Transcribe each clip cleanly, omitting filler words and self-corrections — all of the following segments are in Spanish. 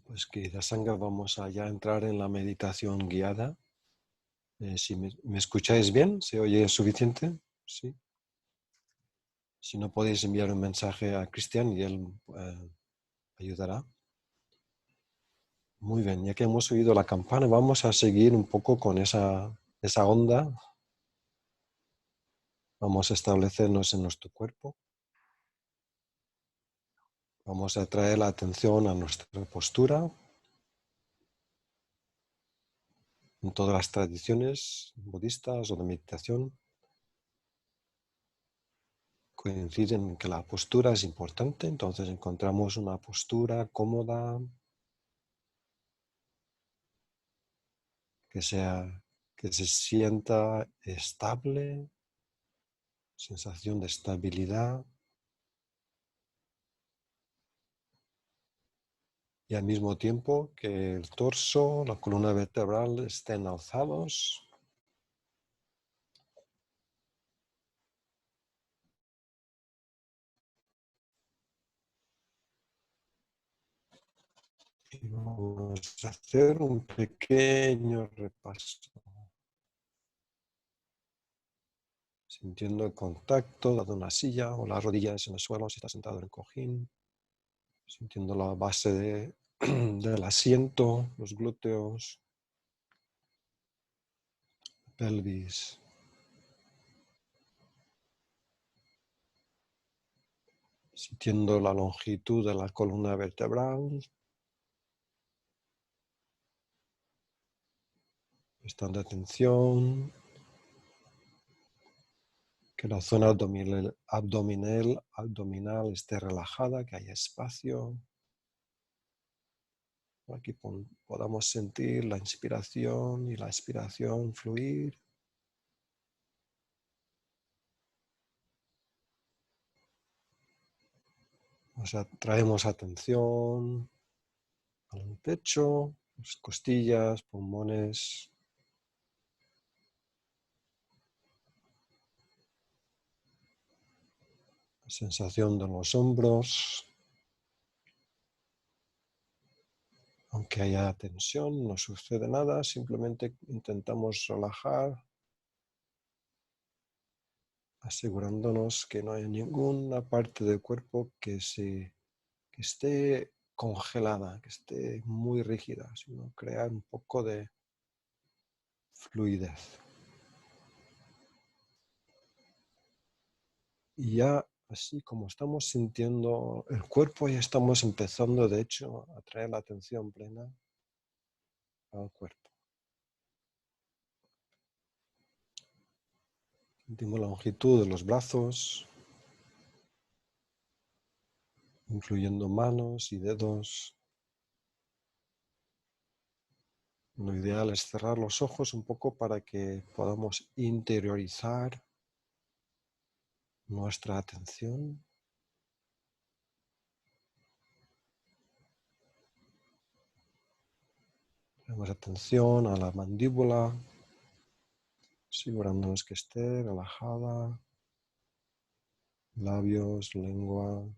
Pues querida Sangha, vamos a ya entrar en la meditación guiada. Si me escucháis bien, ¿se oye suficiente? Sí. Si no, podéis enviar un mensaje a Cristian y él ayudará. Muy bien, ya que hemos oído la campana, vamos a seguir un poco con esa onda. Vamos a establecernos en nuestro cuerpo. Vamos a traer la atención a nuestra postura. En todas las tradiciones budistas o de meditación coinciden en que la postura es importante, entonces encontramos una postura cómoda, que se sienta estable, sensación de estabilidad, y al mismo tiempo que el torso, la columna vertebral estén alzados. Y vamos a hacer un pequeño repaso, sintiendo el contacto de una silla o las rodillas en el suelo si está sentado en el cojín, sintiendo la base del asiento, los glúteos, pelvis. Sintiendo la longitud de la columna vertebral, prestando atención, que la zona abdominal esté relajada, que haya espacio. Aquí podamos sentir la inspiración y la expiración fluir. Traemos atención al pecho, las costillas, pulmones. La sensación de los hombros. Aunque haya tensión, no sucede nada, simplemente intentamos relajar, asegurándonos que no haya ninguna parte del cuerpo que esté congelada, que esté muy rígida, sino crear un poco de fluidez. Y ya así como estamos sintiendo el cuerpo, ya estamos empezando, de hecho, a traer la atención plena al cuerpo. Sentimos la longitud de los brazos, incluyendo manos y dedos. Lo ideal es cerrar los ojos un poco para que podamos interiorizar nuestra atención. Tenemos atención a la mandíbula, asegurándonos que esté relajada, labios, lengua. Un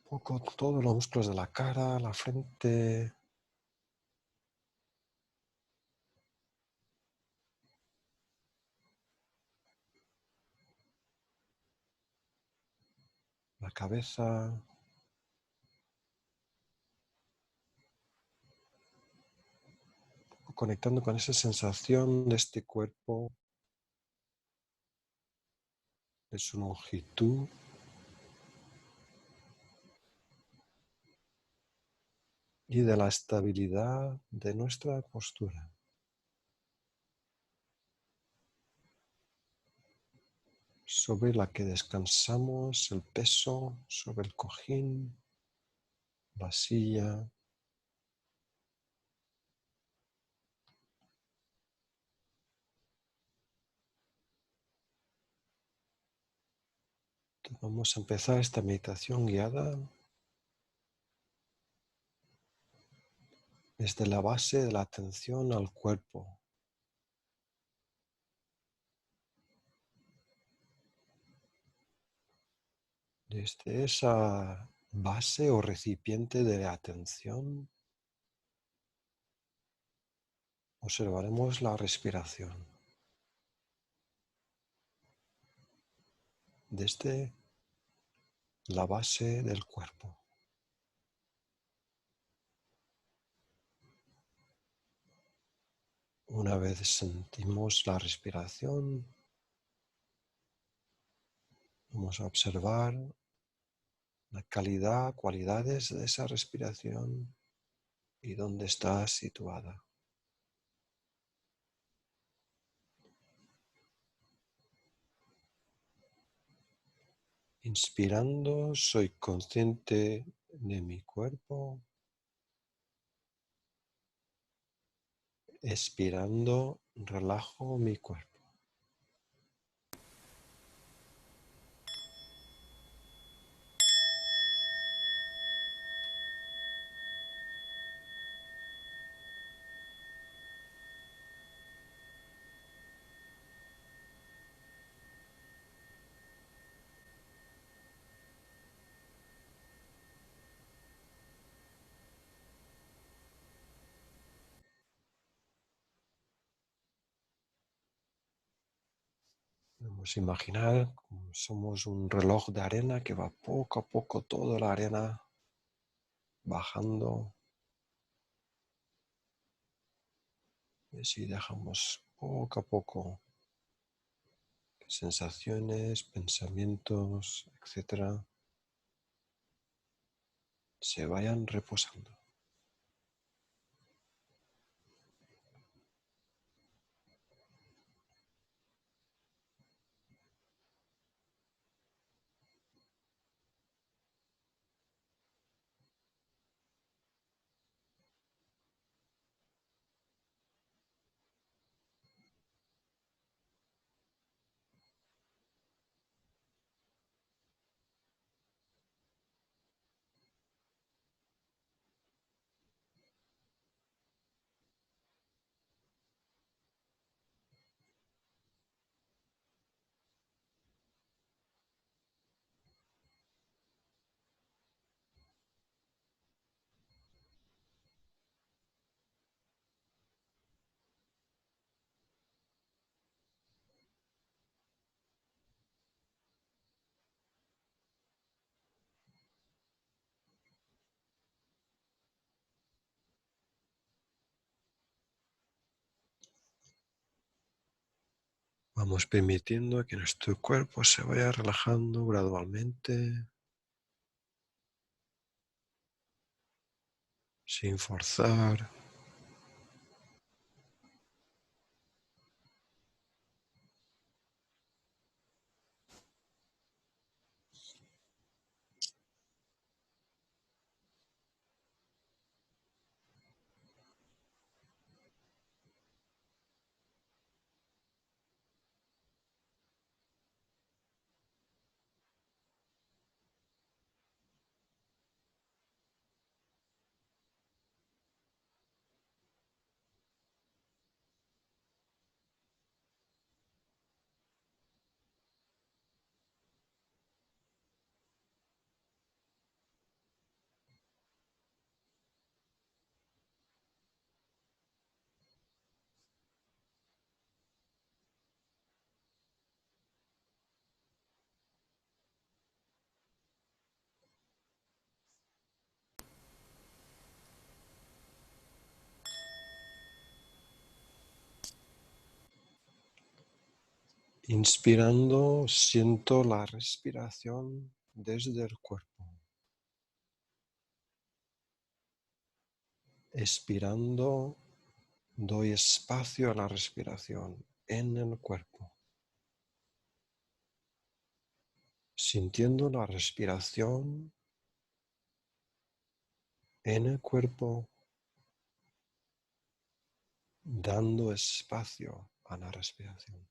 poco todos los músculos de la cara, la frente. La cabeza. Conectando con esa sensación de este cuerpo, de su longitud. Y de la estabilidad de nuestra postura. Sobre la que descansamos el peso, sobre el cojín, la silla. Entonces vamos a empezar esta meditación guiada desde la base de la atención al cuerpo. Desde esa base o recipiente de atención, observaremos la respiración. Desde la base del cuerpo. Una vez sentimos la respiración, vamos a observar la calidad, cualidades de esa respiración y dónde está situada. Inspirando, soy consciente de mi cuerpo. Expirando, relajo mi cuerpo. Vamos a imaginar como somos un reloj de arena que va poco a poco toda la arena bajando. Y así dejamos poco a poco sensaciones, pensamientos, etcétera, se vayan reposando. Vamos permitiendo que nuestro cuerpo se vaya relajando gradualmente, sin forzar. Inspirando, siento la respiración desde el cuerpo. Expirando, doy espacio a la respiración en el cuerpo. Sintiendo la respiración en el cuerpo, dando espacio a la respiración.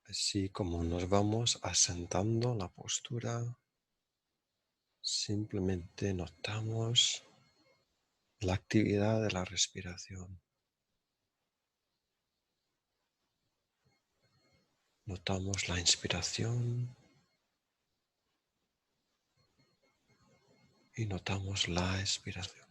Así como nos vamos asentando la postura, simplemente notamos la actividad de la respiración. Notamos la inspiración y notamos la expiración.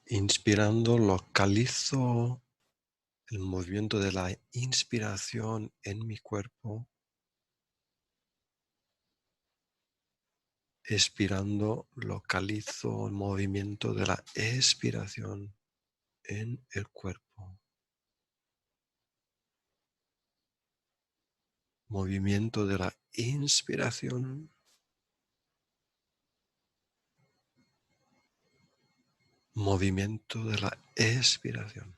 Inspirando, localizo el movimiento de la inspiración en mi cuerpo. Expirando, localizo el movimiento de la expiración en el cuerpo. Movimiento de la inspiración. Movimiento de la expiración.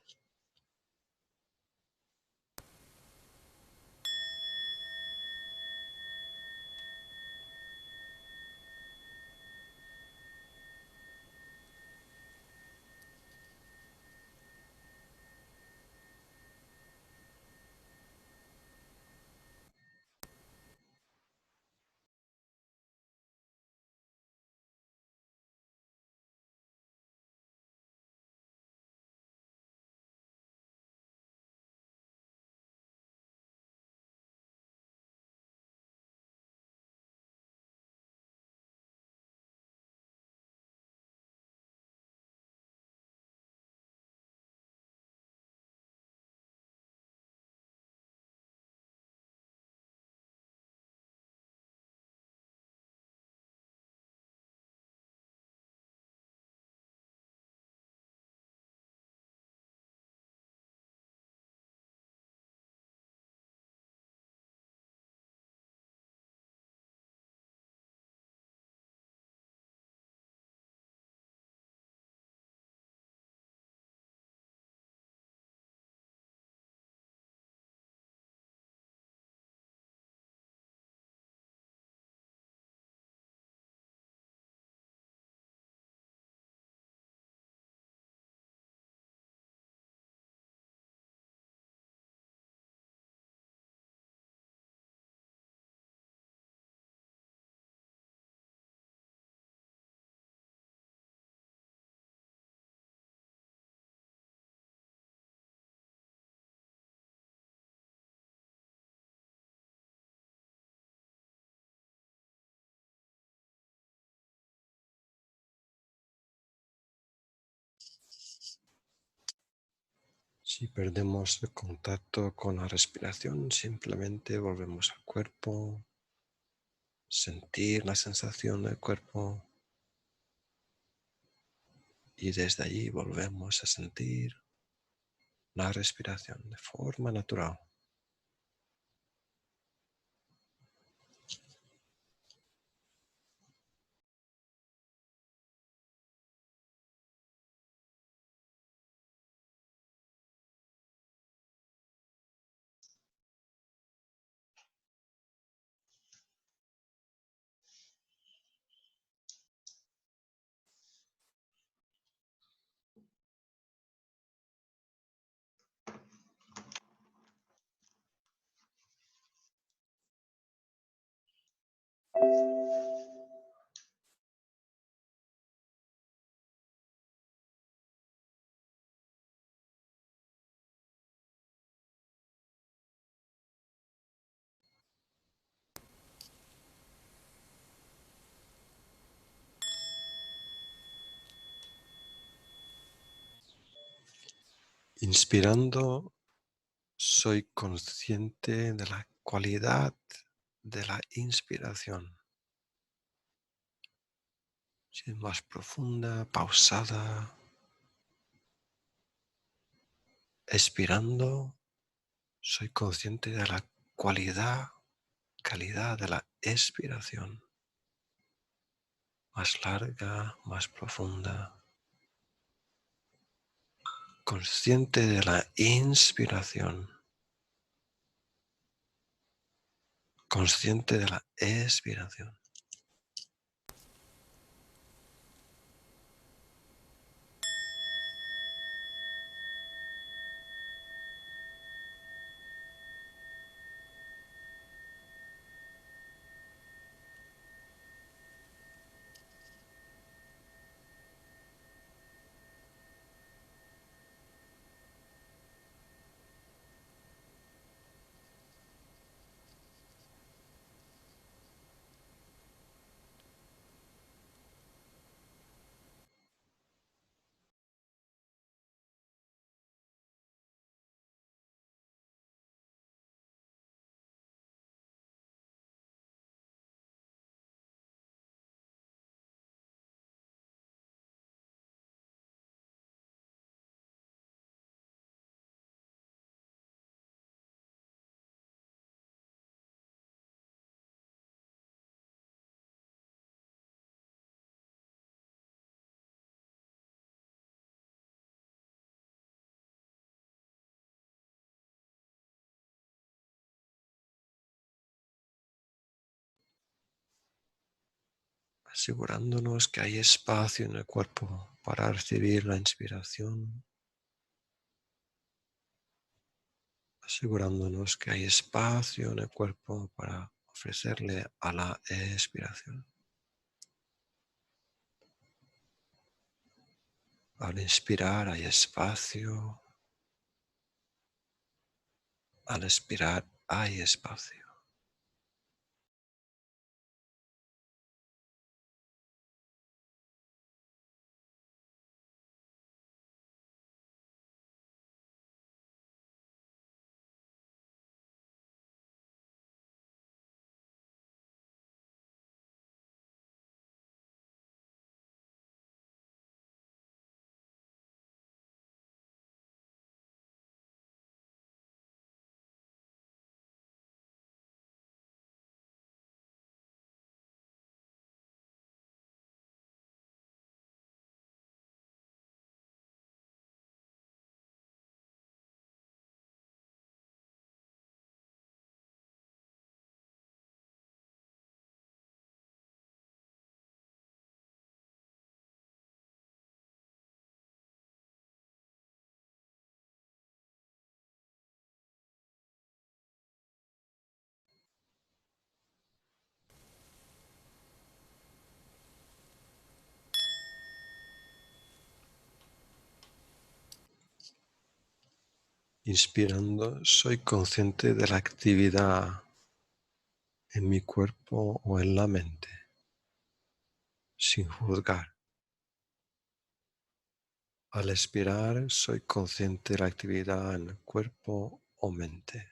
Si perdemos el contacto con la respiración, simplemente volvemos al cuerpo, sentir la sensación del cuerpo y desde allí volvemos a sentir la respiración de forma natural. Inspirando, soy consciente de la cualidad de la inspiración. Si es más profunda, pausada. Expirando, soy consciente de la calidad de la expiración. Más larga, más profunda. Consciente de la inspiración. Consciente de la expiración. Asegurándonos que hay espacio en el cuerpo para recibir la inspiración, asegurándonos que hay espacio en el cuerpo para ofrecerle a la expiración. Al inspirar hay espacio, al expirar hay espacio. Inspirando, soy consciente de la actividad en mi cuerpo o en la mente, sin juzgar. Al expirar, soy consciente de la actividad en el cuerpo o mente,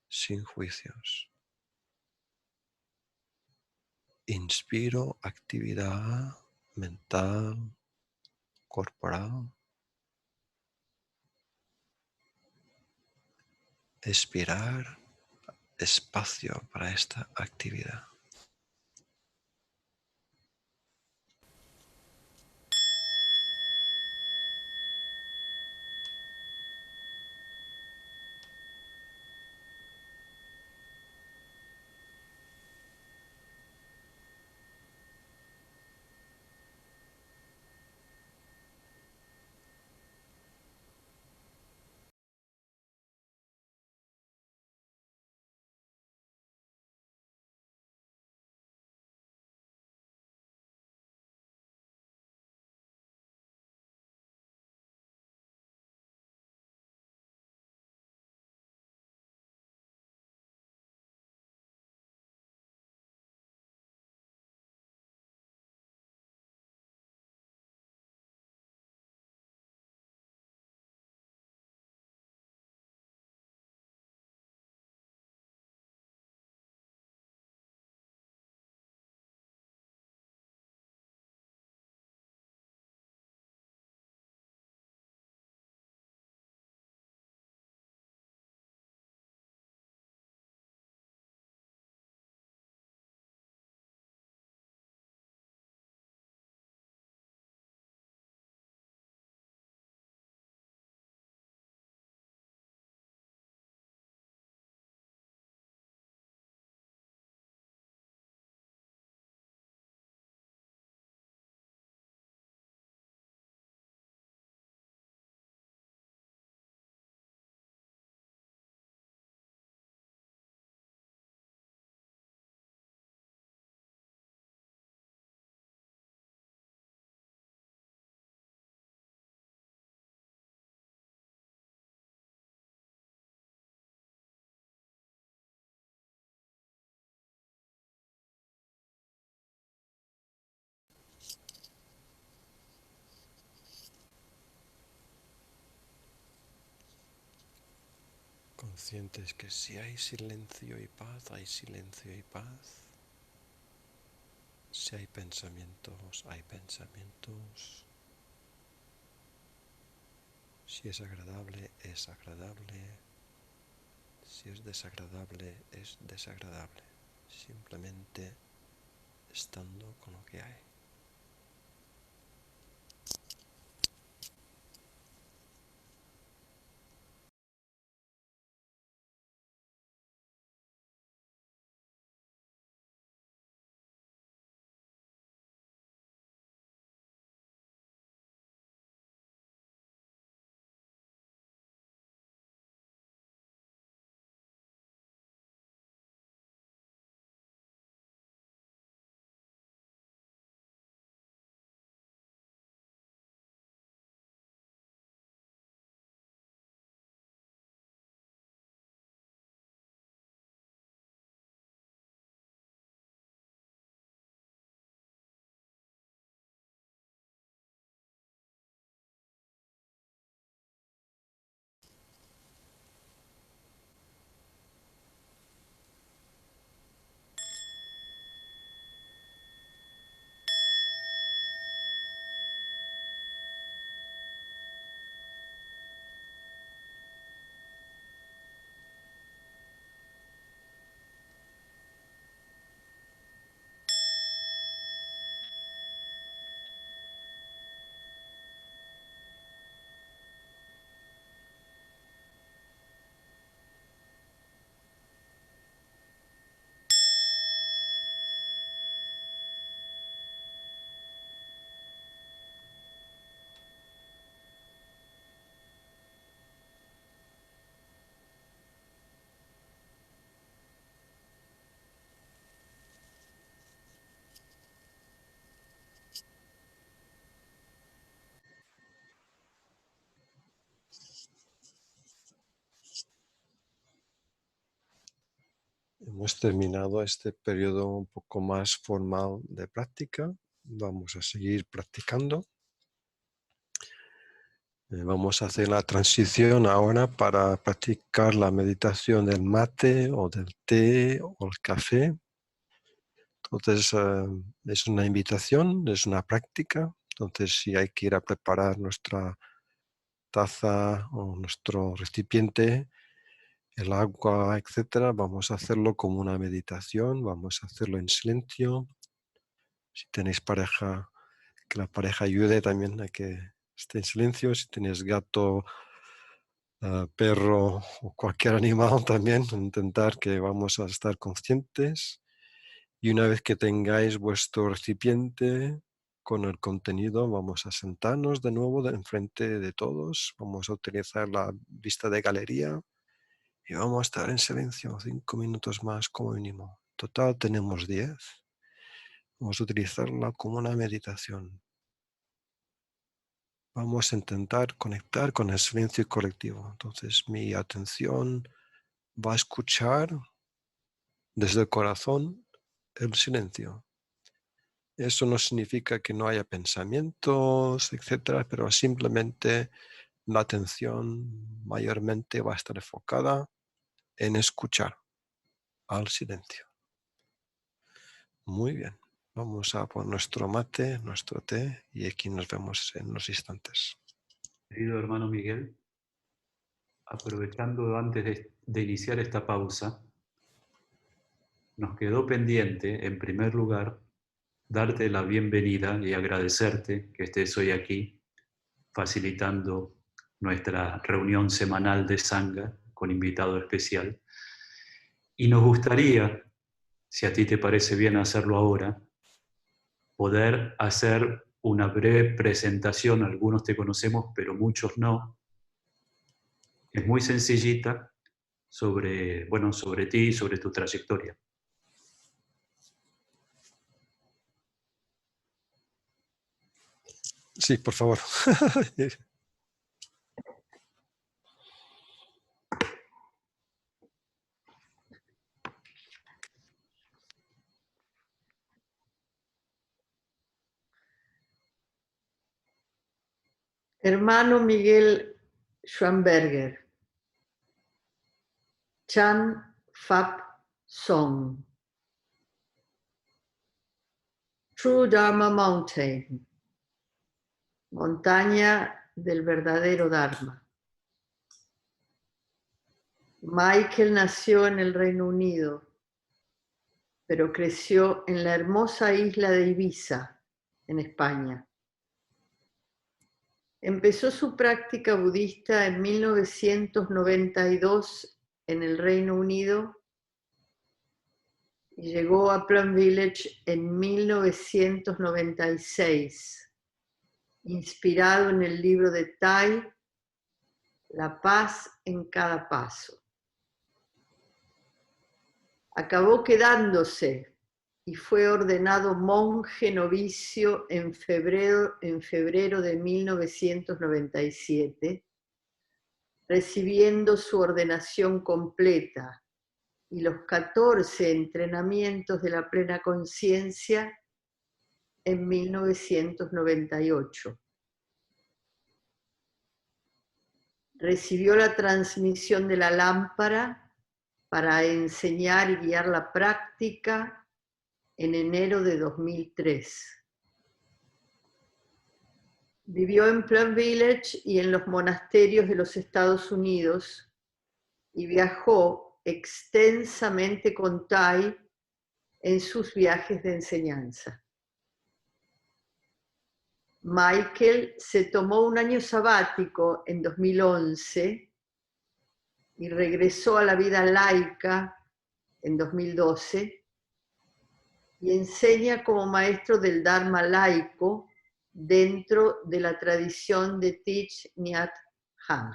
sin juicios. Inspiro actividad mental, corporal. Expirar espacio para esta actividad. conscientes que si hay silencio y paz, hay silencio y paz. Si hay pensamientos, hay pensamientos. Si es agradable, es agradable. Si es desagradable, es desagradable. Simplemente estando con lo que hay. Hemos terminado este periodo un poco más formal de práctica. Vamos a seguir practicando. Vamos a hacer la transición ahora para practicar la meditación del mate o del té o el café. Entonces, es una invitación, es una práctica. Entonces, si hay que ir a preparar nuestra taza o nuestro recipiente, el agua, etcétera, vamos a hacerlo como una meditación, vamos a hacerlo en silencio. Si tenéis pareja, que la pareja ayude también a que esté en silencio. Si tenéis gato, perro o cualquier animal también, intentar que vamos a estar conscientes. Y una vez que tengáis vuestro recipiente con el contenido, vamos a sentarnos de nuevo enfrente de todos. Vamos a utilizar la vista de galería y vamos a estar en silencio 5 minutos más como mínimo. Total tenemos 10. Vamos a utilizarla como una meditación. Vamos a intentar conectar con el silencio colectivo. Entonces mi atención va a escuchar desde el corazón el silencio. Eso no significa que no haya pensamientos, etcétera, pero simplemente la atención mayormente va a estar enfocada en escuchar al silencio. Muy bien. Vamos a por nuestro mate, nuestro té y aquí nos vemos en unos instantes. Querido hermano Miguel, aprovechando antes de iniciar esta pausa, nos quedó pendiente, en primer lugar, darte la bienvenida y agradecerte que estés hoy aquí, facilitando nuestra reunión semanal de Sangha con invitado especial. Y nos gustaría, si a ti te parece bien hacerlo ahora, poder hacer una breve presentación. Algunos te conocemos, pero muchos no. Es muy sencillita sobre ti y sobre tu trayectoria. Sí, por favor. Hermano Miguel Schwamberger, Chan Phap Song. True Dharma Mountain, montaña del verdadero Dharma. Michael nació en el Reino Unido, pero creció en la hermosa isla de Ibiza, en España. Empezó su práctica budista en 1992 en el Reino Unido y llegó a Plum Village en 1996, inspirado en el libro de Tai, La paz en cada paso. Acabó quedándose y fue ordenado monje novicio en febrero de 1997, recibiendo su ordenación completa y los 14 entrenamientos de la plena conciencia en 1998. Recibió la transmisión de la lámpara para enseñar y guiar la práctica en enero de 2003. Vivió en Plum Village y en los monasterios de los Estados Unidos y viajó extensamente con Tai en sus viajes de enseñanza. Michael se tomó un año sabático en 2011 y regresó a la vida laica en 2012 y enseña como maestro del Dharma laico dentro de la tradición de Thich Nhat Hanh.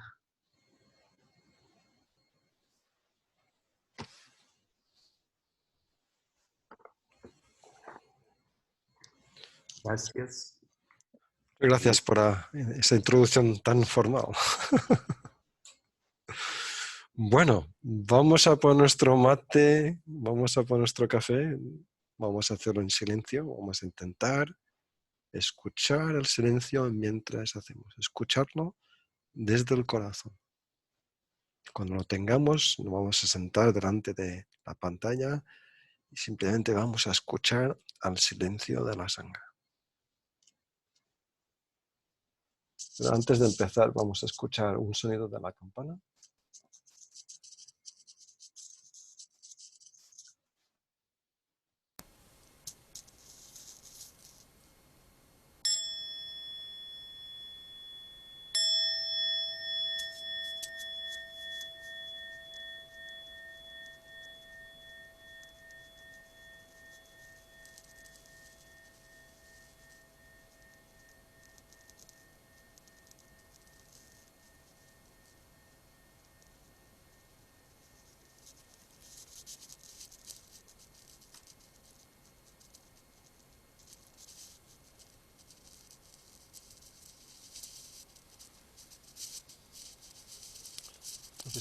Gracias. Gracias por esa introducción tan formal. Bueno, vamos a por nuestro mate, vamos a por nuestro café, vamos a hacerlo en silencio, vamos a intentar escuchar el silencio mientras hacemos, escucharlo desde el corazón. Cuando lo tengamos, nos vamos a sentar delante de la pantalla y simplemente vamos a escuchar al silencio de la sangha. Pero antes de empezar, vamos a escuchar un sonido de la campana.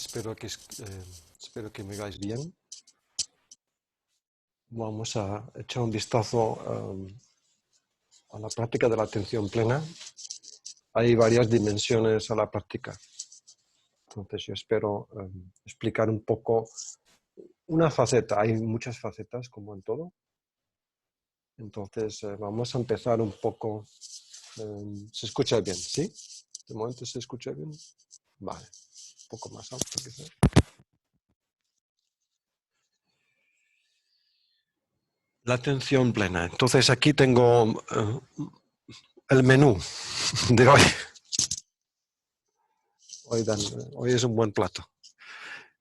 Espero que me veáis bien. Vamos a echar un vistazo a la práctica de la atención plena. Hay varias dimensiones a la práctica. Entonces yo espero explicar un poco una faceta. Hay muchas facetas como en todo. Entonces vamos a empezar un poco. ¿Se escucha bien? ¿Sí? ¿De momento se escucha bien? Vale. Un poco más alto quizás. La atención plena. Entonces aquí tengo el menú de hoy. Hoy es un buen plato.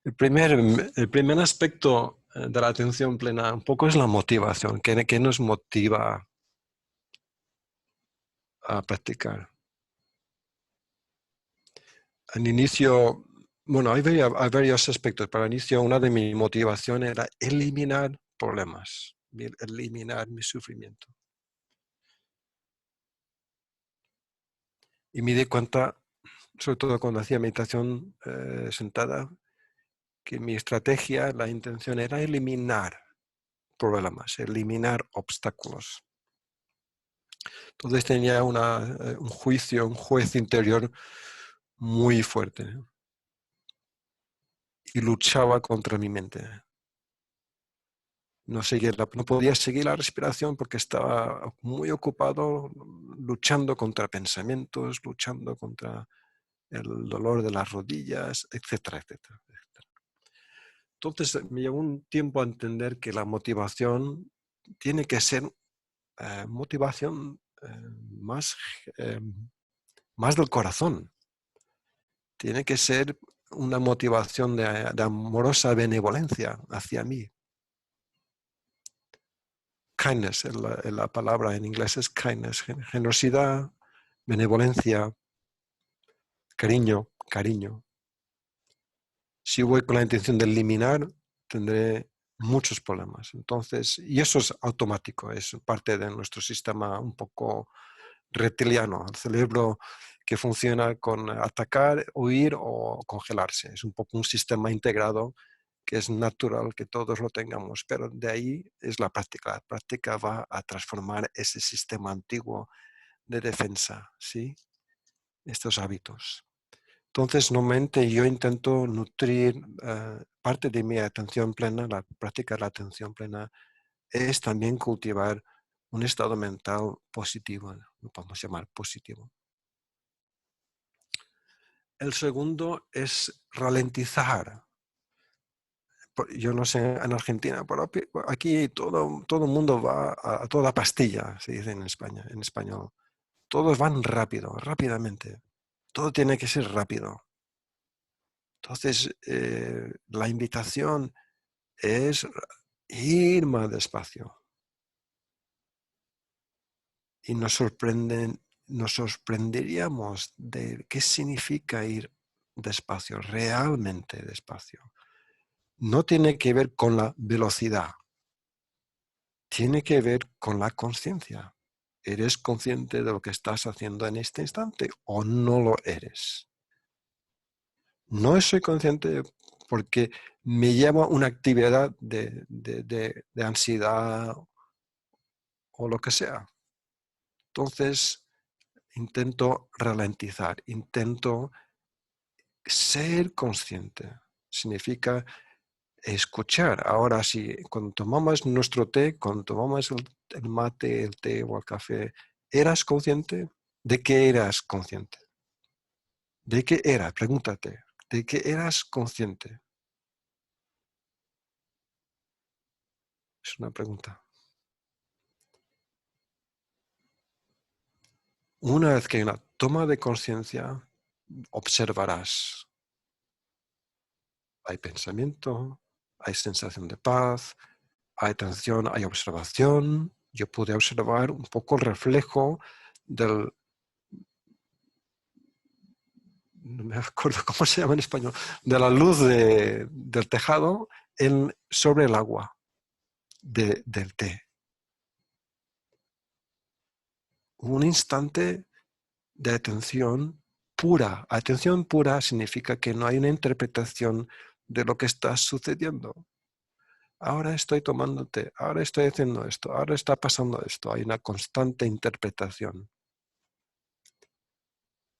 El primer aspecto de la atención plena un poco es la motivación. ¿Qué nos motiva a practicar? Al inicio, bueno, hay varios aspectos. Para el inicio, una de mis motivaciones era eliminar problemas, eliminar mi sufrimiento. Y me di cuenta, sobre todo cuando hacía meditación sentada, que mi estrategia, la intención era eliminar problemas, eliminar obstáculos. Entonces tenía un juez interior muy fuerte. y luchaba contra mi mente. No podía seguir la respiración porque estaba muy ocupado luchando contra pensamientos, luchando contra el dolor de las rodillas, etcétera, etcétera, etcétera. Entonces me llevó un tiempo a entender que la motivación tiene que ser motivación más del corazón. Tiene que ser una motivación de amorosa benevolencia hacia mí. Kindness, la palabra en inglés es kindness, generosidad, benevolencia, cariño. Si voy con la intención de eliminar, tendré muchos problemas. Entonces, y eso es automático, es parte de nuestro sistema un poco reptiliano, el cerebro que funciona con atacar, huir o congelarse. Es un poco un sistema integrado que es natural que todos lo tengamos, pero de ahí es la práctica. La práctica va a transformar ese sistema antiguo de defensa, ¿sí? Estos hábitos. Entonces, normalmente yo intento nutrir parte de mi atención plena, la práctica de la atención plena, es también cultivar un estado mental positivo, lo podemos llamar positivo. El segundo es ralentizar. Yo no sé en Argentina, pero aquí todo el mundo va a toda pastilla, se dice en España, en español. Todos van rápidamente. Todo tiene que ser rápido. Entonces, la invitación es ir más despacio. Y nos sorprenderíamos de qué significa ir despacio, realmente despacio. No tiene que ver con la velocidad, tiene que ver con la conciencia. ¿Eres consciente de lo que estás haciendo en este instante o no lo eres? No soy consciente porque me lleva una actividad de ansiedad o lo que sea. Entonces, intento ralentizar, intento ser consciente. Significa escuchar. Ahora sí, cuando tomamos nuestro té, cuando tomamos el mate, el té o el café, ¿eras consciente? ¿De qué eras consciente? ¿De qué era? Pregúntate. ¿De qué eras consciente? Es una pregunta. Una vez que hay una toma de conciencia, observarás. Hay pensamiento, hay sensación de paz, hay atención, hay observación. Yo pude observar un poco el reflejo del... No me acuerdo cómo se llama en español, de la luz del tejado sobre el agua del té. Un instante de atención pura. Atención pura significa que no hay una interpretación de lo que está sucediendo. Ahora estoy tomando té, ahora estoy haciendo esto, ahora está pasando esto. Hay una constante interpretación.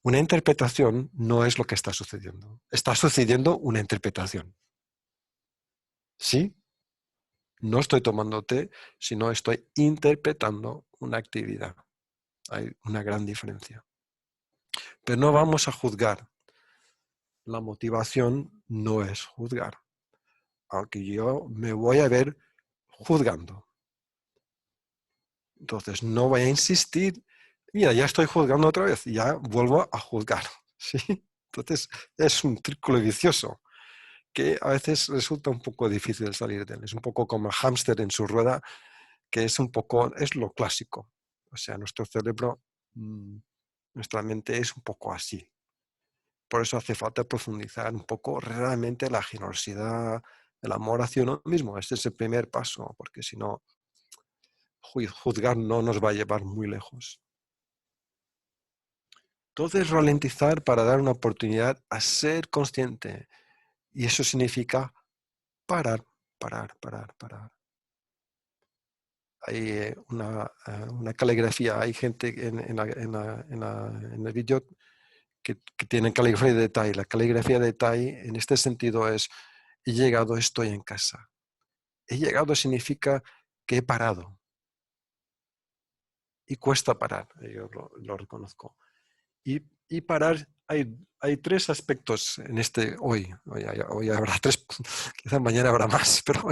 Una interpretación no es lo que está sucediendo. Está sucediendo una interpretación. ¿Sí? No estoy tomando té, sino estoy interpretando una actividad. Hay una gran diferencia. Pero no vamos a juzgar. La motivación no es juzgar. Aunque yo me voy a ver juzgando. Entonces no voy a insistir. Mira, ya estoy juzgando otra vez. Ya vuelvo a juzgar. ¿Sí? Entonces es un círculo vicioso que a veces resulta un poco difícil de salir de él. Es un poco como el hámster en su rueda, que es lo clásico. O sea, nuestro cerebro, nuestra mente es un poco así. Por eso hace falta profundizar un poco realmente la generosidad, el amor hacia uno mismo. Este es el primer paso, porque si no, juzgar no nos va a llevar muy lejos. Entonces, ralentizar para dar una oportunidad a ser consciente. Y eso significa parar. Hay una caligrafía, hay gente en el vídeo que tienen caligrafía de Tai. La caligrafía de Tai en este sentido es he llegado, estoy en casa. He llegado significa que he parado. Y cuesta parar, yo lo reconozco. Y parar, hay tres aspectos en este hoy. Hoy habrá tres, quizá mañana habrá más, pero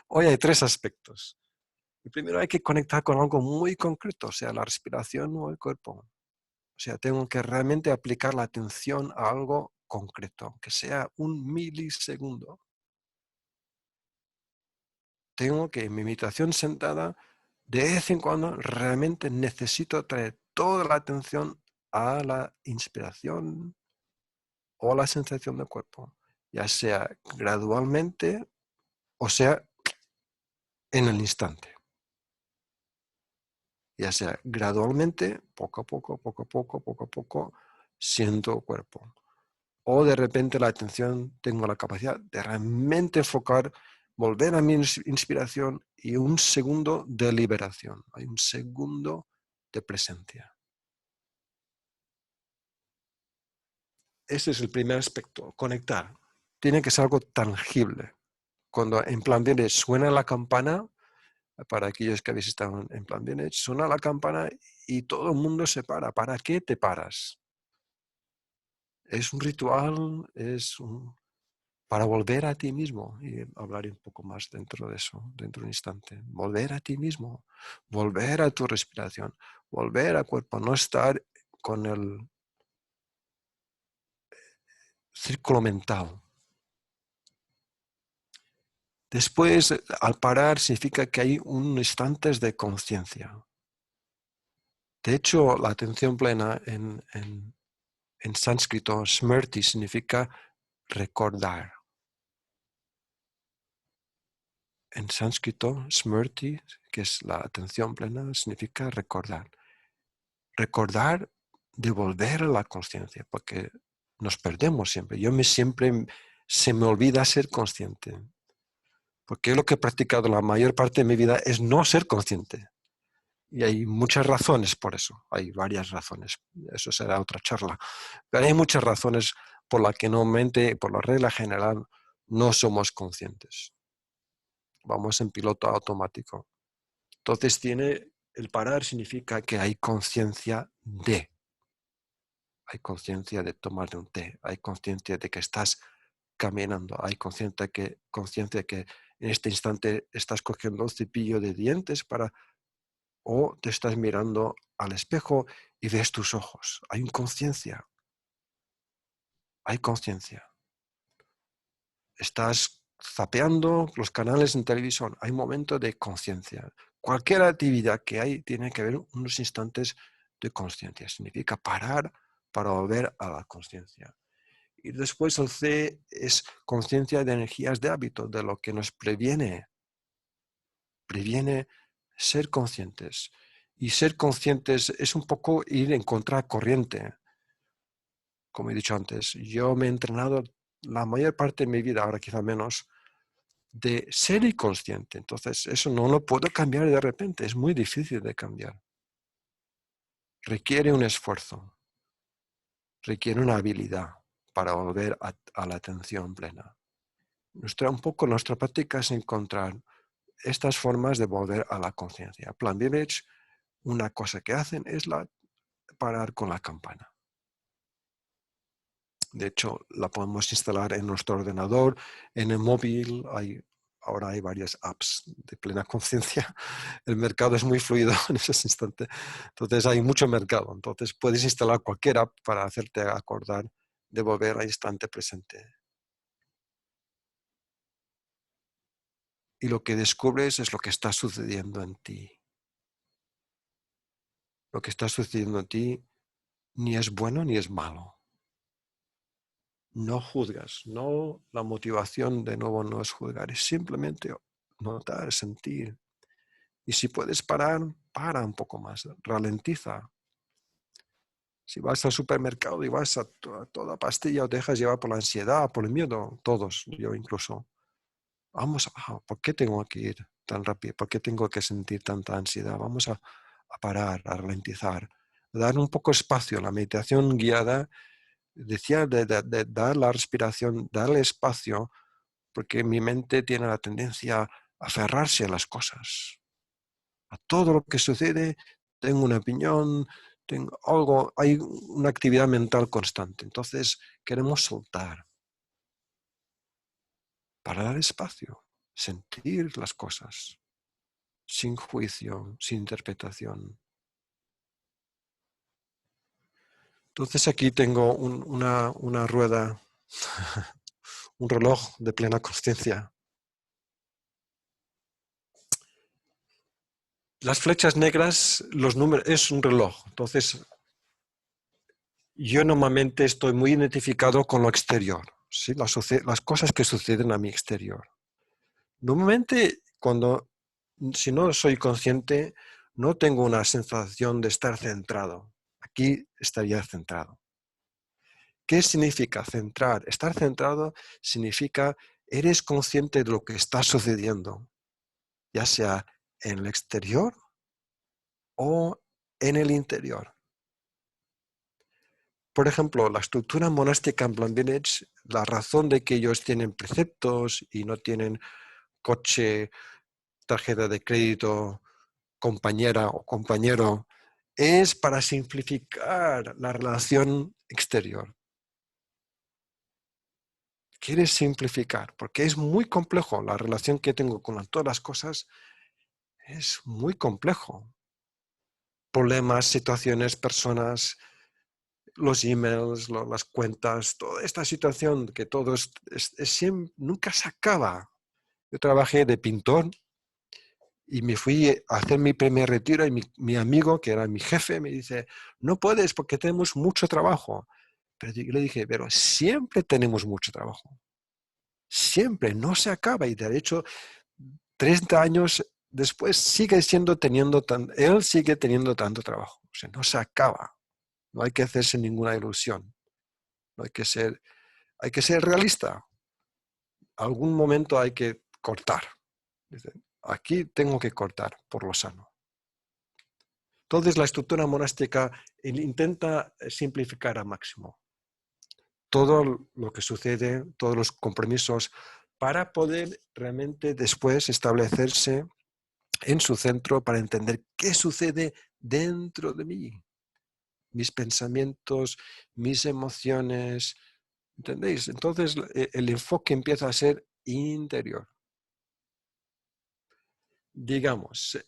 hoy hay tres aspectos. El primero, hay que conectar con algo muy concreto, o sea, la respiración o el cuerpo. O sea, tengo que realmente aplicar la atención a algo concreto, que sea un milisegundo. Tengo que, en mi meditación sentada, de vez en cuando realmente necesito traer toda la atención a la inspiración o a la sensación del cuerpo, ya sea gradualmente o sea en el instante. Ya sea gradualmente, poco a poco, siento el cuerpo. O de repente la atención, tengo la capacidad de realmente enfocar, volver a mi inspiración y un segundo de liberación. Hay un segundo de presencia. Ese es el primer aspecto, conectar. Tiene que ser algo tangible. Cuando en Plan Village suena la campana, para aquellos que habéis estado en Plan Village, suena la campana y todo el mundo se para. ¿Para qué te paras? Es un ritual, para volver a ti mismo, y hablaré un poco más dentro de eso, dentro de un instante. Volver a ti mismo, volver a tu respiración, volver al cuerpo, no estar con el círculo mental. Después, al parar, significa que hay un instante de conciencia. De hecho, la atención plena en sánscrito, smriti, significa recordar. En sánscrito, smriti, que es la atención plena, significa recordar. Recordar de volver a la conciencia, porque nos perdemos siempre. Siempre se me olvida ser consciente. Porque lo que he practicado la mayor parte de mi vida es no ser consciente. Y hay muchas razones por eso. Hay varias razones. Eso será otra charla. Pero hay muchas razones por las que normalmente, por la regla general, no somos conscientes. Vamos en piloto automático. Entonces el parar significa que hay conciencia de. Hay conciencia de tomarte un té. Hay conciencia de que estás caminando. Hay conciencia que en este instante estás cogiendo un cepillo de dientes o te estás mirando al espejo y ves tus ojos. Hay conciencia. Hay conciencia. Estás zapeando los canales en televisión. Hay momento de conciencia. Cualquier actividad que hay tiene que haber unos instantes de conciencia. Significa parar para volver a la conciencia. Y después el C es conciencia de energías de hábito, de lo que nos previene. Previene ser conscientes. Y ser conscientes es un poco ir en contracorriente. Como he dicho antes, yo me he entrenado la mayor parte de mi vida, ahora quizá menos, de ser inconsciente. Entonces, eso no lo puedo cambiar de repente, es muy difícil de cambiar. Requiere un esfuerzo, requiere una habilidad para volver a la atención plena. Nuestra práctica es encontrar estas formas de volver a la conciencia. Plan Village, una cosa que hacen es parar con la campana. De hecho, la podemos instalar en nuestro ordenador, en el móvil. Ahora hay varias apps de plena conciencia. El mercado es muy fluido en ese instante. Entonces hay mucho mercado. Entonces puedes instalar cualquier app para hacerte acordar de volver al instante presente. Y lo que descubres es lo que está sucediendo en ti. Lo que está sucediendo en ti ni es bueno ni es malo. No juzgas, no, la motivación de nuevo no es juzgar, es simplemente notar, sentir. Y si puedes parar, para un poco más, ralentiza. Si vas al supermercado y vas a toda pastilla o te dejas llevar por la ansiedad, por el miedo, todos, yo incluso. ¿Por qué tengo que ir tan rápido? ¿Por qué tengo que sentir tanta ansiedad? Vamos a parar, a ralentizar, a dar un poco espacio. La meditación guiada decía de dar la respiración, darle espacio porque mi mente tiene la tendencia a aferrarse a las cosas. A todo lo que sucede tengo una opinión, tengo algo, hay una actividad mental constante. Entonces queremos soltar, para dar espacio, sentir las cosas, sin juicio, sin interpretación. Entonces aquí tengo una rueda, un reloj de plena consciencia. Las flechas negras, los números, es un reloj. Entonces, yo normalmente estoy muy identificado con lo exterior, ¿sí? Las cosas que suceden a mi exterior. Normalmente, si no soy consciente, no tengo una sensación de estar centrado. Aquí estaría centrado. ¿Qué significa centrar? Estar centrado significa eres consciente de lo que está sucediendo, ya sea en el exterior o en el interior. Por ejemplo, la estructura monástica en Plum Village, la razón de que ellos tienen preceptos y no tienen coche, tarjeta de crédito, compañera o compañero, es para simplificar la relación exterior. Quieres simplificar, porque es muy complejo. La relación que tengo con todas las cosas es muy complejo. Problemas, situaciones, personas, los emails, las cuentas, toda esta situación que todo nunca se acaba. Yo trabajé de pintor y me fui a hacer mi primer retiro y mi amigo, que era mi jefe, me dice, no puedes porque tenemos mucho trabajo. Pero yo le dije, pero siempre tenemos mucho trabajo. Siempre, no se acaba. Y de hecho, 30 años después él sigue teniendo tanto trabajo. O sea, no se acaba. No hay que hacerse ninguna ilusión. No hay que ser realista. Algún momento hay que cortar. Dice, aquí tengo que cortar por lo sano. Entonces la estructura monástica intenta simplificar al máximo todo lo que sucede, todos los compromisos, para poder realmente después establecerse en su centro para entender qué sucede dentro de mí. Mis pensamientos, mis emociones, ¿entendéis? Entonces el enfoque empieza a ser interior. Digamos,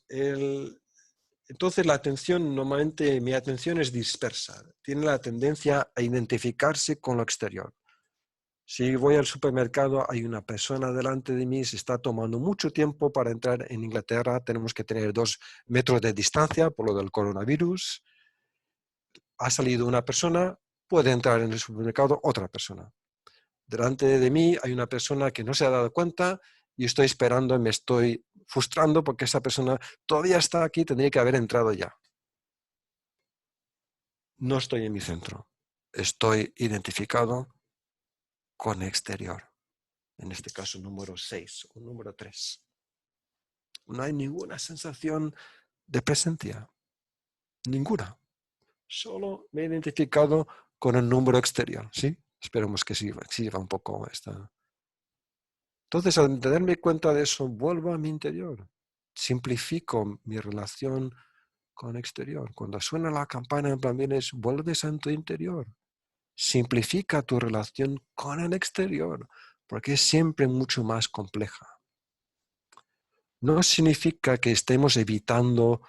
entonces la atención, normalmente mi atención es dispersa, tiene la tendencia a identificarse con lo exterior. Si voy al supermercado, hay una persona delante de mí, se está tomando mucho tiempo para entrar en Inglaterra, tenemos que tener 2 metros de distancia por lo del coronavirus. Ha salido una persona, puede entrar en el supermercado otra persona. Delante de mí hay una persona que no se ha dado cuenta y estoy esperando y me estoy frustrando porque esa persona todavía está aquí, tendría que haber entrado ya. No estoy en mi centro, estoy identificado con exterior. En este caso número 6 o número 3. No hay ninguna sensación de presencia, ninguna. Solo me he identificado con el número exterior, ¿sí? Esperemos que sirva un poco esta. Entonces, al darme cuenta de eso, vuelvo a mi interior. Simplifico mi relación con el exterior. Cuando suena la campana en Plum Village, vuelves a tu interior. Simplifica tu relación con el exterior, porque es siempre mucho más compleja. No significa que estemos evitando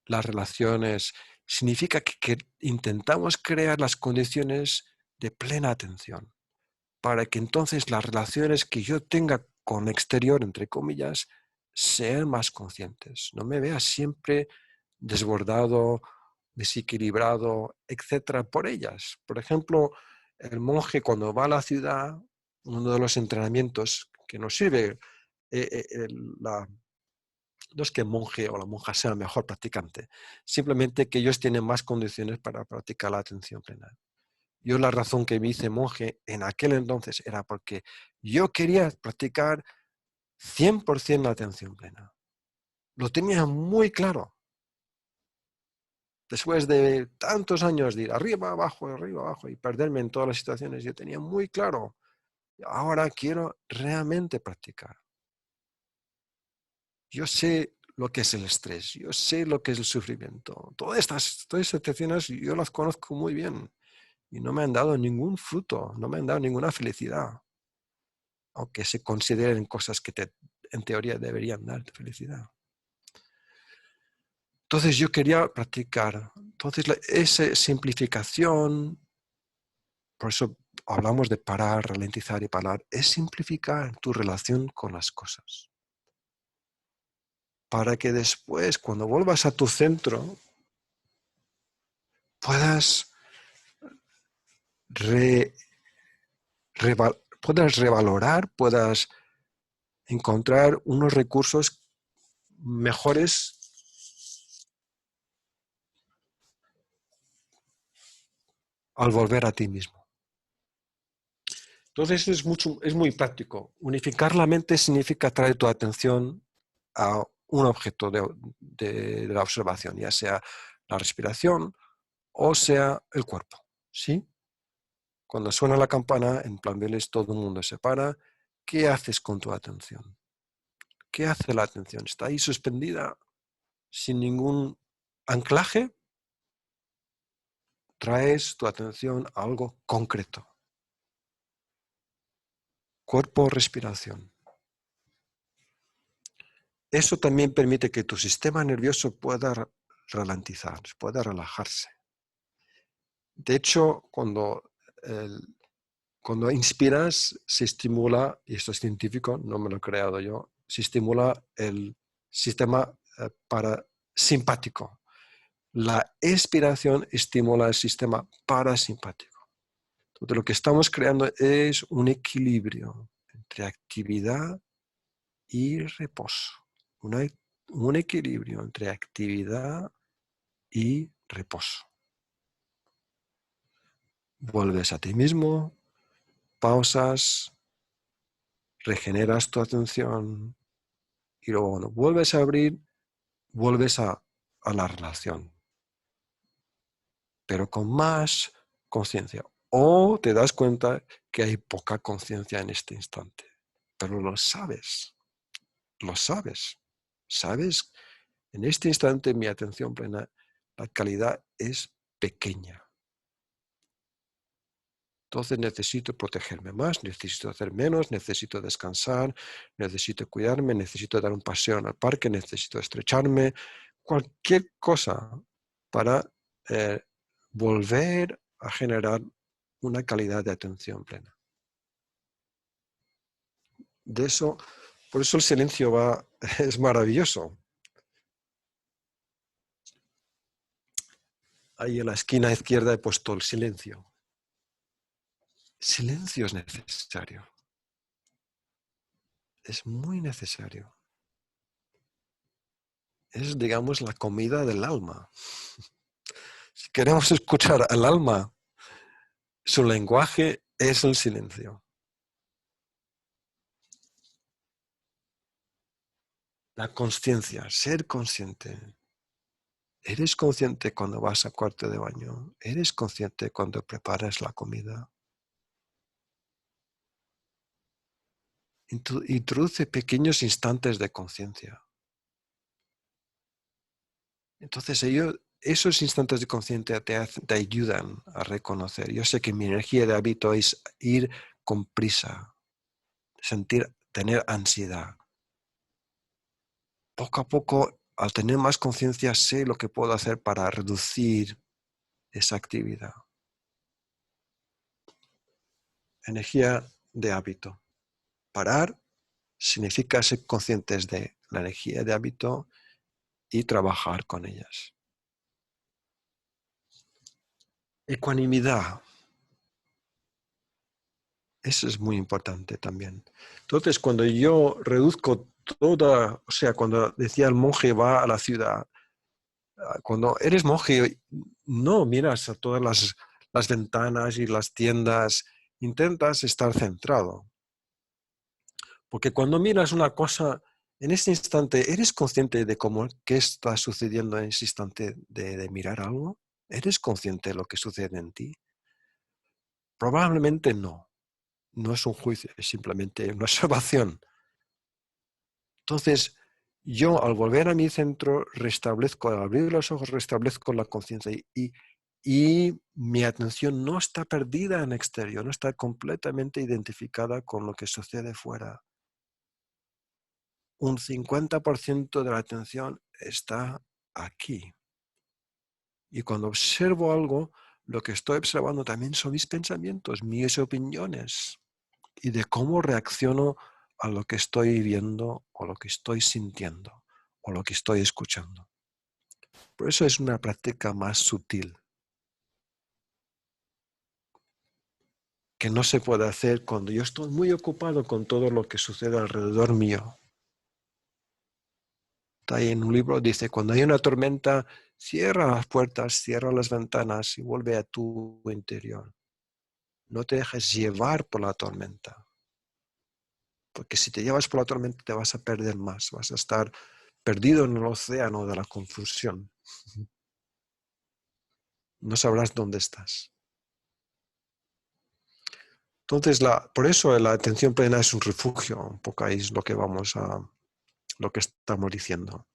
las relaciones, significa que intentamos crear las condiciones de plena atención, para que entonces las relaciones que yo tenga con exterior, entre comillas, sean más conscientes. No me vea siempre desbordado, desequilibrado, etcétera, por ellas. Por ejemplo, el monje cuando va a la ciudad, uno de los entrenamientos que nos sirve, no es que el monje o la monja sea el mejor practicante, simplemente que ellos tienen más condiciones para practicar la atención plena. Yo la razón que me hice monje en aquel entonces era porque yo quería practicar 100% la atención plena. Lo tenía muy claro. Después de tantos años de ir arriba, abajo y perderme en todas las situaciones, yo tenía muy claro Ahora quiero realmente practicar. Yo sé lo que es el estrés, yo sé lo que es el sufrimiento. Todas estas situaciones yo las conozco muy bien y no me han dado ningún fruto, no me han dado ninguna felicidad, aunque se consideren cosas que en teoría deberían dar felicidad. Entonces yo quería practicar. Entonces esa simplificación, por eso hablamos de parar, ralentizar y parar, es simplificar tu relación con las cosas. Para que después, cuando vuelvas a tu centro, puedas revalorar, puedas encontrar unos recursos mejores al volver a ti mismo. Entonces es muy práctico. Unificar la mente significa traer tu atención a un objeto de la observación, ya sea la respiración o sea el cuerpo. ¿Sí? Cuando suena la campana, en plan Vélez, todo el mundo se para. ¿Qué haces con tu atención? ¿Qué hace la atención? ¿Está ahí suspendida sin ningún anclaje? Traes tu atención a algo concreto. Cuerpo, respiración. Eso también permite que tu sistema nervioso pueda ralentizar, pueda relajarse. De hecho, cuando inspiras, se estimula, y esto es científico, no me lo he creado yo, se estimula el sistema parasimpático. La expiración estimula el sistema parasimpático. Entonces, lo que estamos creando es un equilibrio entre actividad y reposo. Un equilibrio entre actividad y reposo. Vuelves a ti mismo, pausas, regeneras tu atención y luego cuando vuelves a abrir, vuelves a la relación, pero con más conciencia. O te das cuenta que hay poca conciencia en este instante, pero lo sabes, sabes, en este instante mi atención plena, la calidad es pequeña. Entonces necesito protegerme más, necesito hacer menos, necesito descansar, necesito cuidarme, necesito dar un paseo en el parque, necesito estrecharme, cualquier cosa para volver a generar una calidad de atención plena. Por eso el silencio es maravilloso. Ahí en la esquina izquierda he puesto el silencio. Silencio es necesario. Es muy necesario. Es, digamos, la comida del alma. Si queremos escuchar al alma, su lenguaje es el silencio. La consciencia, ser consciente. ¿Eres consciente cuando vas al cuarto de baño? ¿Eres consciente cuando preparas la comida? Introduce pequeños instantes de conciencia. Entonces esos instantes de conciencia te ayudan a reconocer. Yo sé que mi energía de hábito es ir con prisa, tener ansiedad. Poco a poco, al tener más conciencia, sé lo que puedo hacer para reducir esa actividad. Energía de hábito. Parar significa ser conscientes de la energía de hábito y trabajar con ellas. Ecuanimidad. Eso es muy importante también. Entonces, cuando yo reduzco cuando decía el monje va a la ciudad, cuando eres monje, no miras a todas las ventanas y las tiendas, intentas estar centrado. Porque cuando miras una cosa, en este instante, ¿eres consciente de qué está sucediendo en ese instante de mirar algo? ¿Eres consciente de lo que sucede en ti? Probablemente no. no es un juicio, es simplemente una observación. Entonces, yo al volver a mi centro restablezco, al abrir los ojos restablezco la conciencia y mi atención no está perdida en exterior, no está completamente identificada con lo que sucede fuera. Un 50% de la atención está aquí. Y cuando observo algo, lo que estoy observando también son mis pensamientos, mis opiniones y de cómo reacciono a lo que estoy viendo o lo que estoy sintiendo o lo que estoy escuchando. Por eso es una práctica más sutil, que no se puede hacer cuando yo estoy muy ocupado con todo lo que sucede alrededor mío. Está ahí en un libro, dice, cuando hay una tormenta, cierra las puertas, cierra las ventanas y vuelve a tu interior. No te dejes llevar por la tormenta. Porque si te llevas por la tormenta te vas a perder más, vas a estar perdido en el océano de la confusión. No sabrás dónde estás. Entonces, por eso la atención plena es un refugio, un poco ahí es lo que estamos diciendo.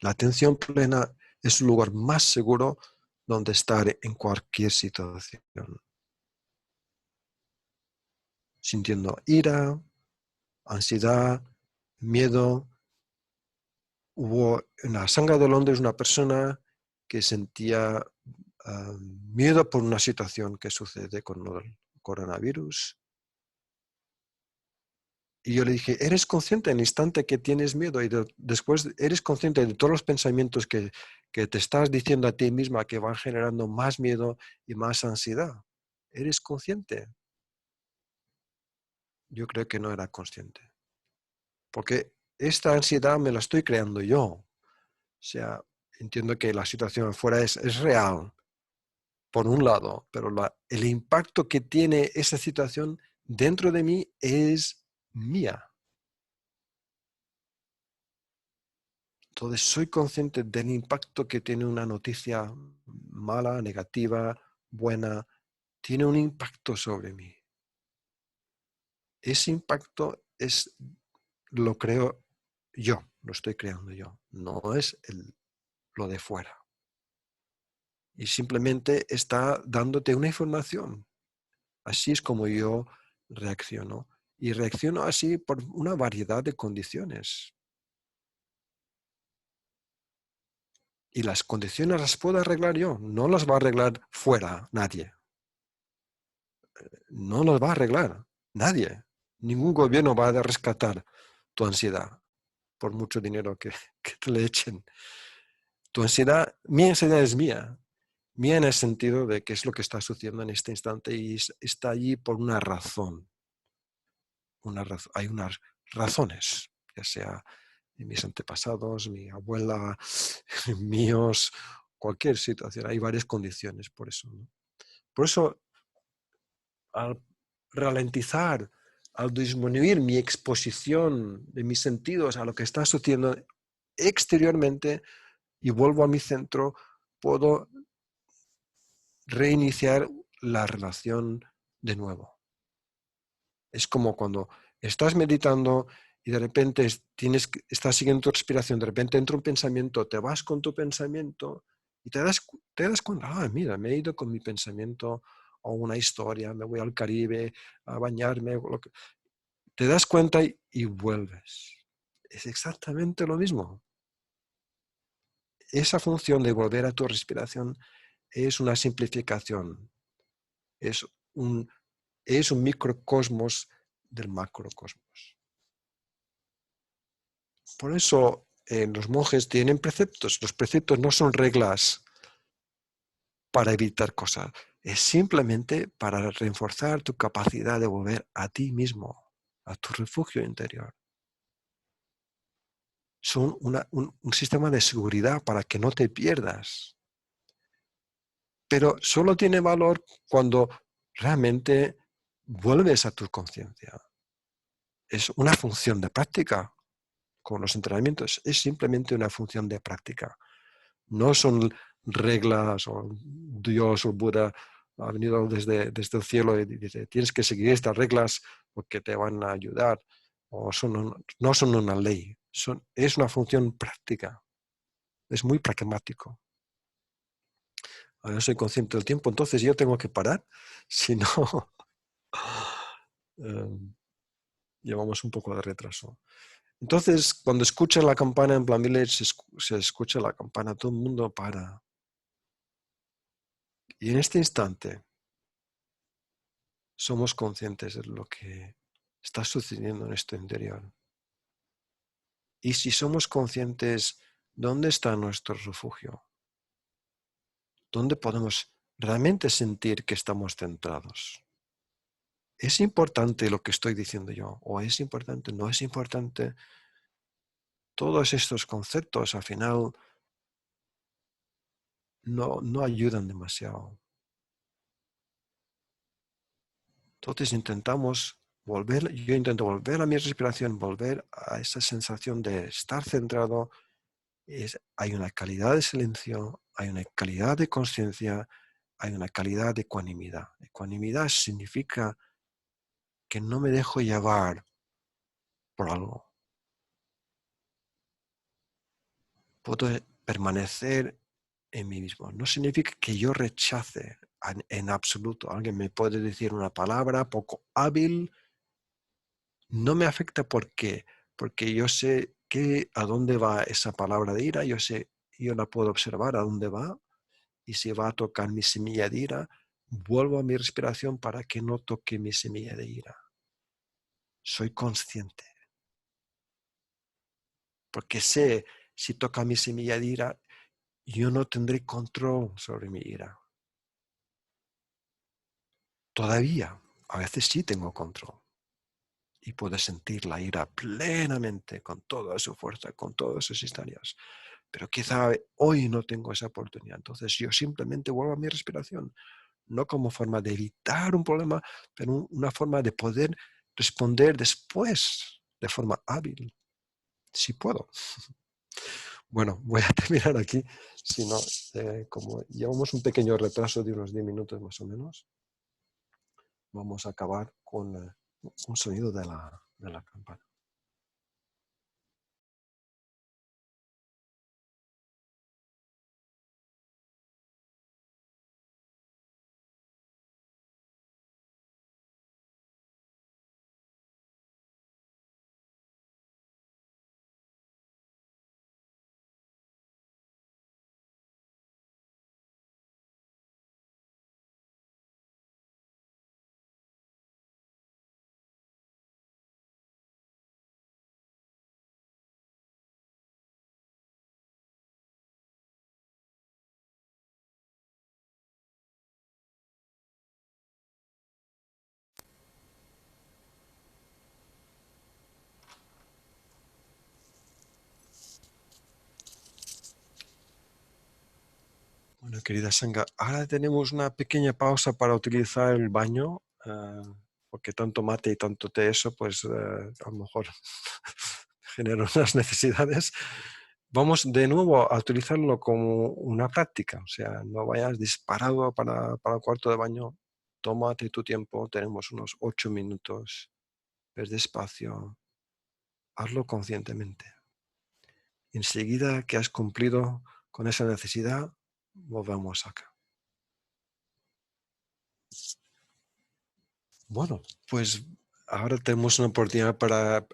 La atención plena es un lugar más seguro donde estar en cualquier situación. Sintiendo ira, ansiedad, miedo. Hubo en la Sangha de Londres una persona que sentía miedo por una situación que sucede con el coronavirus. Y yo le dije, ¿eres consciente en el instante que tienes miedo? Y después eres consciente de todos los pensamientos que te estás diciendo a ti misma que van generando más miedo y más ansiedad. ¿Eres consciente? Yo creo que no era consciente. Porque esta ansiedad me la estoy creando yo. O sea, entiendo que la situación afuera es real, por un lado, pero el impacto que tiene esa situación dentro de mí es mía. Entonces soy consciente del impacto que tiene una noticia mala, negativa, buena, tiene un impacto sobre mí. Ese impacto lo creo yo, lo estoy creando yo, no es lo de fuera. Y simplemente está dándote una información. Así es como yo reacciono. Y reacciono así por una variedad de condiciones. Y las condiciones las puedo arreglar yo, no las va a arreglar fuera nadie. No las va a arreglar nadie. Ningún gobierno va a rescatar tu ansiedad, por mucho dinero que te le echen. Tu ansiedad, mi ansiedad es mía. Mía en el sentido de qué es lo que está sucediendo en este instante y está allí por una razón. Hay unas razones, ya sea mis antepasados, mi abuela, míos, cualquier situación. Hay varias condiciones por eso, ¿no? Por eso, al ralentizar, al disminuir mi exposición de mis sentidos a lo que está sucediendo exteriormente y vuelvo a mi centro, puedo reiniciar la relación de nuevo. Es como cuando estás meditando y de repente estás siguiendo tu respiración, de repente entra un pensamiento, te vas con tu pensamiento y te das cuenta, mira, me he ido con mi pensamiento a una historia, me voy al Caribe a bañarme, te das cuenta y vuelves. Es exactamente lo mismo. Esa función de volver a tu respiración es una simplificación, es un microcosmos del macrocosmos. Por eso los monjes tienen preceptos. Los preceptos no son reglas para evitar cosas. Es simplemente para reforzar tu capacidad de volver a ti mismo, a tu refugio interior. Son un sistema de seguridad para que no te pierdas. Pero solo tiene valor cuando realmente vuelves a tu conciencia. Es una función de práctica. Con los entrenamientos es simplemente una función de práctica. No son reglas o Dios o Buda ha venido desde el cielo y dice, tienes que seguir estas reglas porque te van a ayudar, o no son una ley, es una función práctica, es muy pragmático. Ahora soy consciente del tiempo, entonces yo tengo que parar, si no, llevamos un poco de retraso. Entonces, cuando escucha la campana en Plan Village, se escucha la campana, todo el mundo para. Y en este instante somos conscientes de lo que está sucediendo en nuestro interior. Y si somos conscientes, ¿dónde está nuestro refugio? ¿Dónde podemos realmente sentir que estamos centrados? ¿Es importante lo que estoy diciendo yo? ¿O es importante? ¿No es importante? Todos estos conceptos al final no ayudan demasiado. Entonces yo intento volver a mi respiración, volver a esa sensación de estar centrado. Hay una calidad de silencio, hay una calidad de conciencia, hay una calidad de ecuanimidad. Ecuanimidad significa que no me dejo llevar por algo. Puedo permanecer en mí mismo. No significa que yo rechace en absoluto. Alguien me puede decir una palabra poco hábil. No me afecta porque yo sé a dónde va esa palabra de ira. Yo la puedo observar a dónde va. Y si va a tocar mi semilla de ira, vuelvo a mi respiración para que no toque mi semilla de ira. Soy consciente. Porque sé, si toca mi semilla de ira, yo no tendré control sobre mi ira. Todavía, a veces sí tengo control. Y puedo sentir la ira plenamente, con toda su fuerza, con todas sus historias. Pero quizá hoy no tengo esa oportunidad. Entonces yo simplemente vuelvo a mi respiración. No como forma de evitar un problema, pero una forma de poder responder después de forma hábil. Si puedo. Bueno, voy a terminar aquí. Si no, como llevamos un pequeño retraso de unos 10 minutos más o menos, vamos a acabar con un sonido de la campana. Bueno, querida Sangha, ahora tenemos una pequeña pausa para utilizar el baño, porque tanto mate y tanto té eso, pues a lo mejor genera unas necesidades. Vamos de nuevo a utilizarlo como una práctica, o sea, no vayas disparado para el cuarto de baño, tómate tu tiempo, tenemos unos 8 minutos, ves despacio, hazlo conscientemente. Enseguida que has cumplido con esa necesidad, volvemos acá. Bueno, pues ahora tenemos una oportunidad para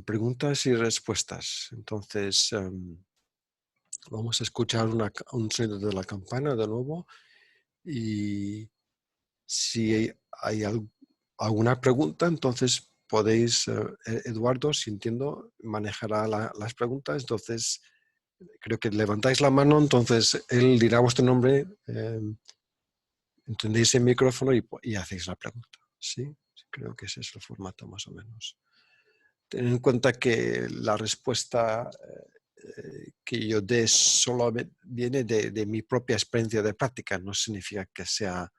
preguntas y respuestas. Entonces, vamos a escuchar un sonido de la campana de nuevo y si hay alguna pregunta, entonces podéis, Eduardo, si entiendo, manejará las preguntas. Entonces, creo que levantáis la mano, entonces él dirá vuestro nombre, entendéis el micrófono y hacéis la pregunta. ¿Sí? Creo que ese es el formato más o menos. Ten en cuenta que la respuesta que yo dé solo viene de mi propia experiencia de práctica, no significa que sea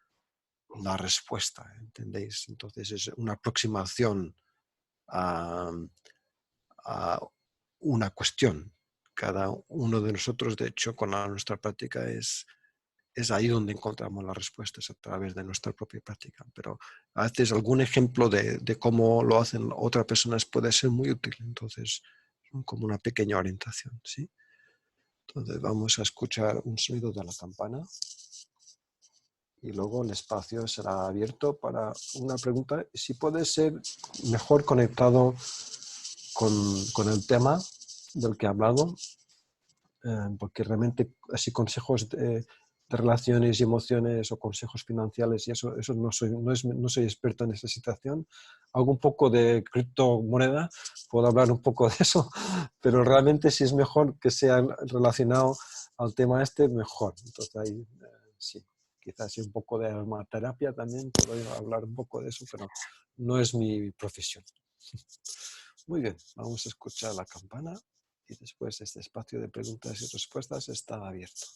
la respuesta, ¿entendéis? Entonces es una aproximación a una cuestión. Cada uno de nosotros, de hecho, con nuestra práctica es es ahí donde encontramos las respuestas a través de nuestra propia práctica. Pero a veces algún ejemplo de cómo lo hacen otras personas puede ser muy útil. Entonces, como una pequeña orientación, ¿sí? Entonces vamos a escuchar un sonido de la campana y luego el espacio será abierto para una pregunta. Si puede ser mejor conectado con el tema del que he hablado, porque realmente así consejos de relaciones y emociones o consejos financieros y eso no soy experto en esa situación. Hago un poco de criptomoneda, puedo hablar un poco de eso, pero realmente si es mejor que sea relacionado al tema mejor. Entonces ahí sí, quizás sí un poco de aromaterapia también, puedo hablar un poco de eso, pero no es mi profesión. Muy bien, vamos a escuchar la campana y después este espacio de preguntas y respuestas está abierto.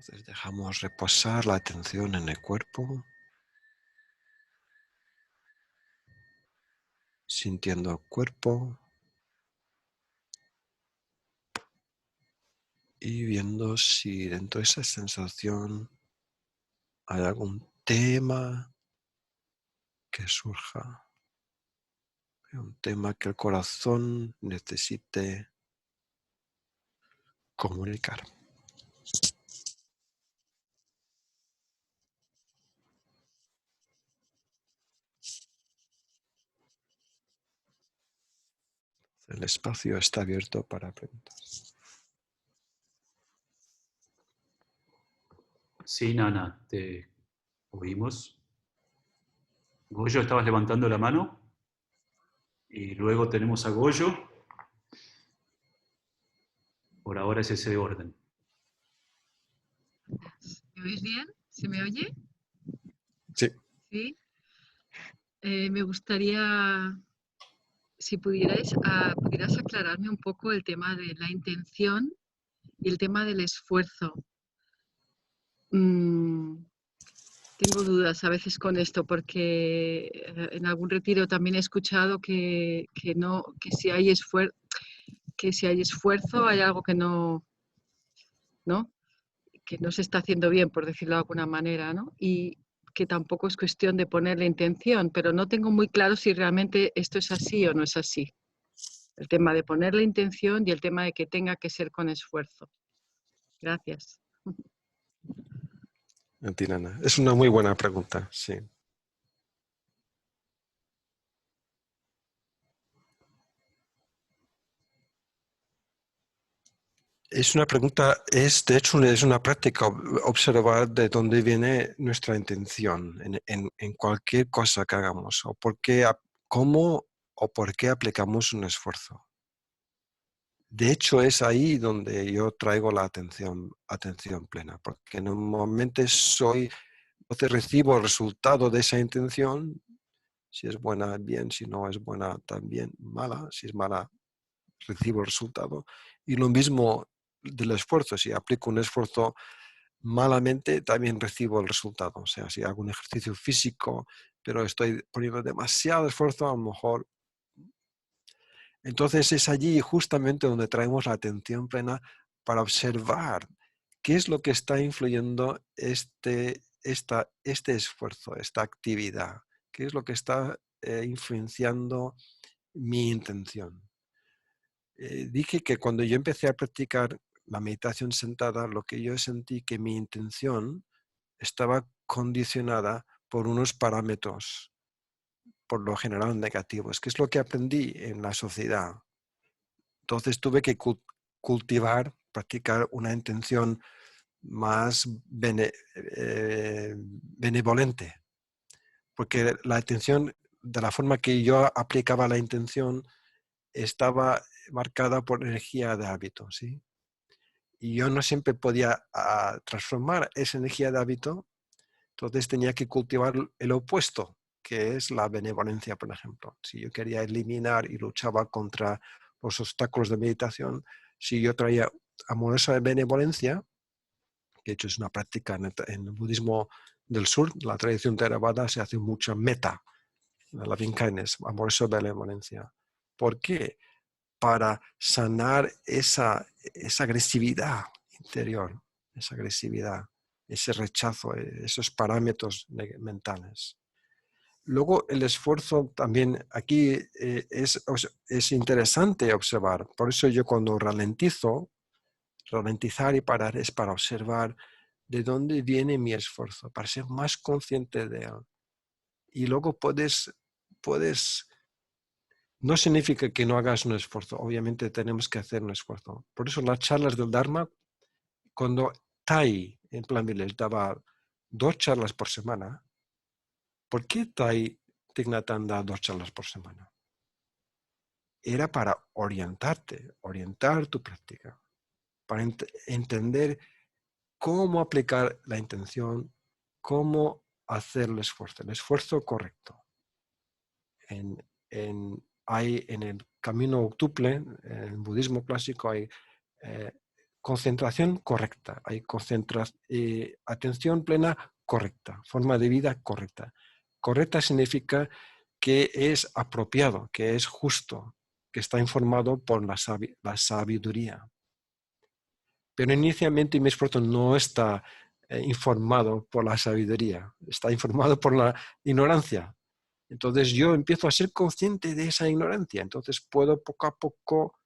Entonces dejamos reposar la atención en el cuerpo, sintiendo el cuerpo y viendo si dentro de esa sensación hay algún tema que surja, un tema que el corazón necesite comunicar. El espacio está abierto para preguntas. Sí, Nana, te oímos. Goyo, estabas levantando la mano. Y luego tenemos a Goyo. Por ahora es ese orden. ¿Me oís bien? ¿Se me oye? Sí. Sí. Me gustaría, si pudieras aclararme un poco el tema de la intención y el tema del esfuerzo. Tengo dudas a veces con esto porque en algún retiro también he escuchado que si hay esfuerzo hay algo que no se está haciendo bien, por decirlo de alguna manera, ¿no? Y que tampoco es cuestión de ponerle intención, pero no tengo muy claro si realmente esto es así o no es así. El tema de ponerle intención y el tema de que tenga que ser con esfuerzo. Gracias. Nana, es una muy buena pregunta, sí. Es una pregunta, de hecho es una práctica observar de dónde viene nuestra intención en cualquier cosa que hagamos o cómo o por qué aplicamos un esfuerzo. De hecho es ahí donde yo traigo la atención plena, porque normalmente recibo el resultado de esa intención, si es buena, bien, si no es buena, también mala, si es mala, recibo el resultado. Y lo mismo del esfuerzo, si aplico un esfuerzo malamente, también recibo el resultado. O sea, si hago un ejercicio físico, pero estoy poniendo demasiado esfuerzo, a lo mejor. Entonces es allí justamente donde traemos la atención plena para observar qué es lo que está influyendo este esfuerzo, esta actividad, qué es lo que está influenciando mi intención. Dije que cuando yo empecé a practicar la meditación sentada, lo que yo sentí que mi intención estaba condicionada por unos parámetros, por lo general negativos, que es lo que aprendí en la sociedad. Entonces tuve que practicar una intención más benevolente, porque la intención, de la forma que yo aplicaba la intención, estaba marcada por energía de hábito, ¿sí? Y yo no siempre podía transformar esa energía de hábito, entonces tenía que cultivar el opuesto, que es la benevolencia, por ejemplo. Si yo quería eliminar y luchaba contra los obstáculos de meditación, si yo traía amorosa benevolencia, que de hecho es una práctica en el budismo del sur, la tradición Theravada, se hace mucha meta, loving kindness, amorosa benevolencia. ¿Por qué? Para sanar esa agresividad interior, esa agresividad, ese rechazo, esos parámetros mentales. Luego el esfuerzo también aquí es interesante observar. Por eso yo cuando ralentizar y parar es para observar de dónde viene mi esfuerzo, para ser más consciente de él. Y luego puedes, no significa que no hagas un esfuerzo, obviamente tenemos que hacer un esfuerzo. Por eso las charlas del Dharma, cuando Tai en Plan Village daba 2 charlas por semana, ¿por qué Tai Thich Nhat Hanh da 2 charlas por semana? Era para orientarte, orientar tu práctica, para entender cómo aplicar la intención, cómo hacer el esfuerzo correcto. Hay en el camino octuple, en el budismo clásico, hay concentración correcta, hay atención plena correcta, forma de vida correcta. Correcta significa que es apropiado, que es justo, que está informado por la sabiduría. Pero inicialmente mi esfuerzo no está informado por la sabiduría, está informado por la ignorancia. Entonces yo empiezo a ser consciente de esa ignorancia, entonces puedo poco a poco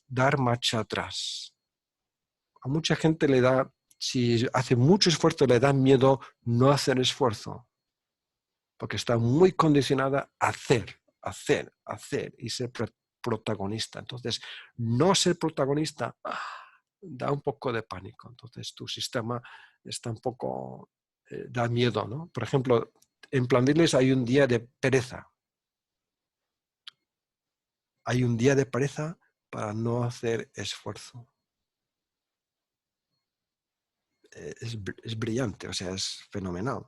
dar marcha atrás. A mucha gente le da, si hace mucho esfuerzo, le da miedo no hacer esfuerzo, porque está muy condicionada a hacer y ser protagonista. Entonces, no ser protagonista da un poco de pánico. Entonces, tu sistema está un poco, da miedo, ¿no? Por ejemplo, en Plan Village hay un día de pereza. Hay un día de pereza para no hacer esfuerzo. Es brillante, o sea, es fenomenal.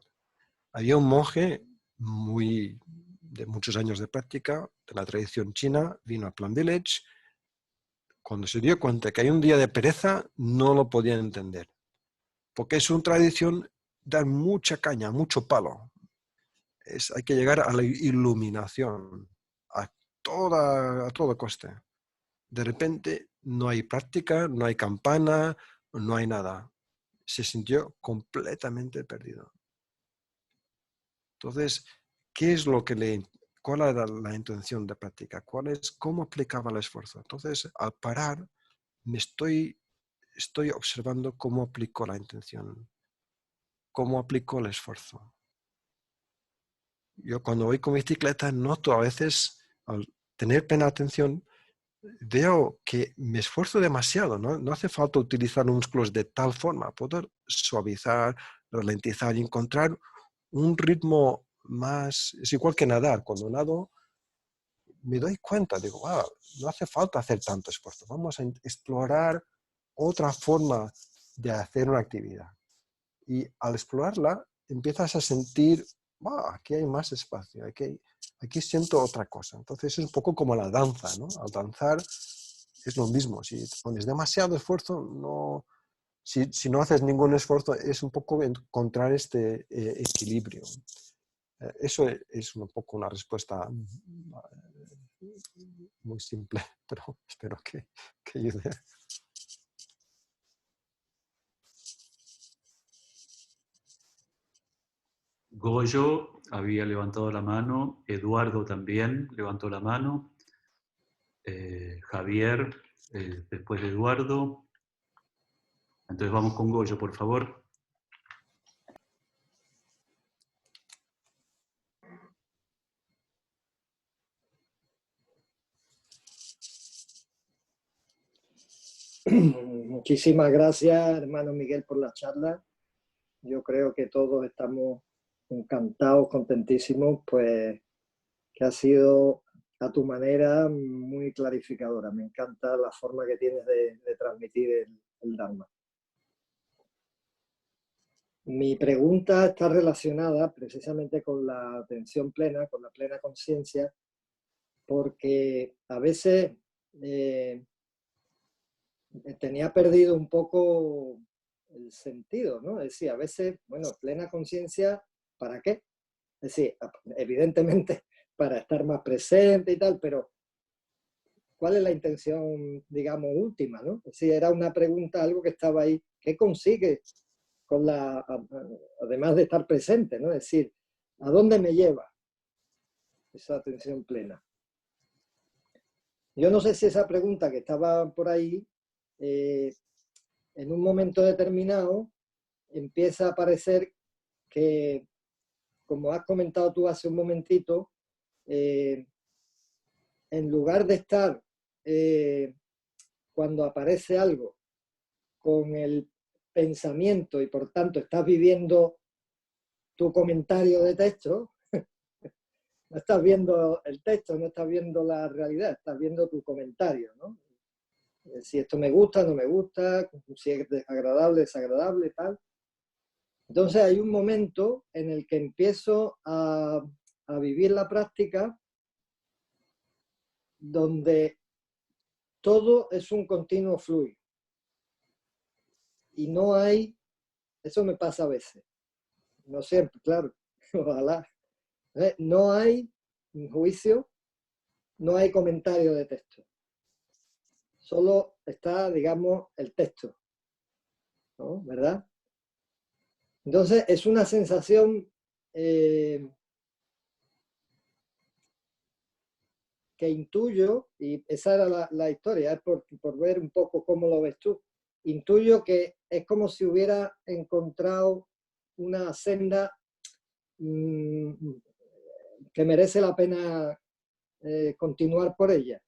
Había un monje de muchos años de práctica, de la tradición china, vino a Plan Village. Cuando se dio cuenta que hay un día de pereza, no lo podían entender. Porque es una tradición dar mucha caña, mucho palo. Hay que llegar a la iluminación a todo coste. De repente no hay práctica, no hay campana, no hay nada. Se sintió completamente perdido. Entonces, ¿cuál era la intención de práctica? ¿Cómo aplicaba el esfuerzo? Entonces, al parar, me estoy observando cómo aplico la intención, cómo aplico el esfuerzo. Yo cuando voy con bicicleta noto a veces, al tener plena atención, veo que me esfuerzo demasiado, ¿no? No hace falta utilizar los músculos de tal forma, puedo suavizar, ralentizar y encontrar un ritmo más. Es igual que nadar. Cuando nado me doy cuenta, digo, wow, no hace falta hacer tanto esfuerzo, vamos a explorar otra forma de hacer una actividad. Y al explorarla empiezas a sentir, wow, aquí hay más espacio, aquí siento otra cosa. Entonces es un poco como la danza, ¿no? Al danzar es lo mismo. Si pones demasiado esfuerzo, no, si no haces ningún esfuerzo, es un poco encontrar este equilibrio. Eso es un poco una respuesta muy simple, pero espero que ayude. Goyo había levantado la mano, Eduardo también levantó la mano, Javier después de Eduardo. Entonces vamos con Goyo, por favor. Muchísimas gracias, hermano Miguel, por la charla. Yo creo que todos estamos encantados, contentísimos, pues que ha sido a tu manera muy clarificadora. Me encanta la forma que tienes de transmitir el Dharma. Mi pregunta está relacionada precisamente con la atención plena, con la plena conciencia, porque a veces tenía perdido un poco el sentido, ¿no? Es decir, a veces, bueno, plena conciencia, ¿para qué? Es decir, evidentemente para estar más presente y tal, pero ¿cuál es la intención, digamos, última, ¿no? Es decir, era una pregunta, algo que estaba ahí. ¿Qué consigue con la, además de estar presente, ¿no? Es decir, ¿a dónde me lleva esa atención plena? Yo no sé si esa pregunta que estaba por ahí, en un momento determinado, empieza a parecer que, como has comentado tú hace un momentito, en lugar de estar cuando aparece algo con el pensamiento y por tanto estás viviendo tu comentario de texto, no estás viendo el texto, no estás viendo la realidad, estás viendo tu comentario, ¿no? Si esto me gusta, no me gusta, si es agradable, desagradable, tal. Entonces hay un momento en el que empiezo a vivir la práctica donde todo es un continuo fluir. Y no hay, eso me pasa a veces, no siempre, claro, ojalá. No hay juicio, no hay comentario de texto. Solo está, digamos, el texto, ¿no? ¿Verdad? Entonces es una sensación que intuyo, y esa era la historia, es por ver un poco cómo lo ves tú. Intuyo que es como si hubiera encontrado una senda que merece la pena continuar por ella.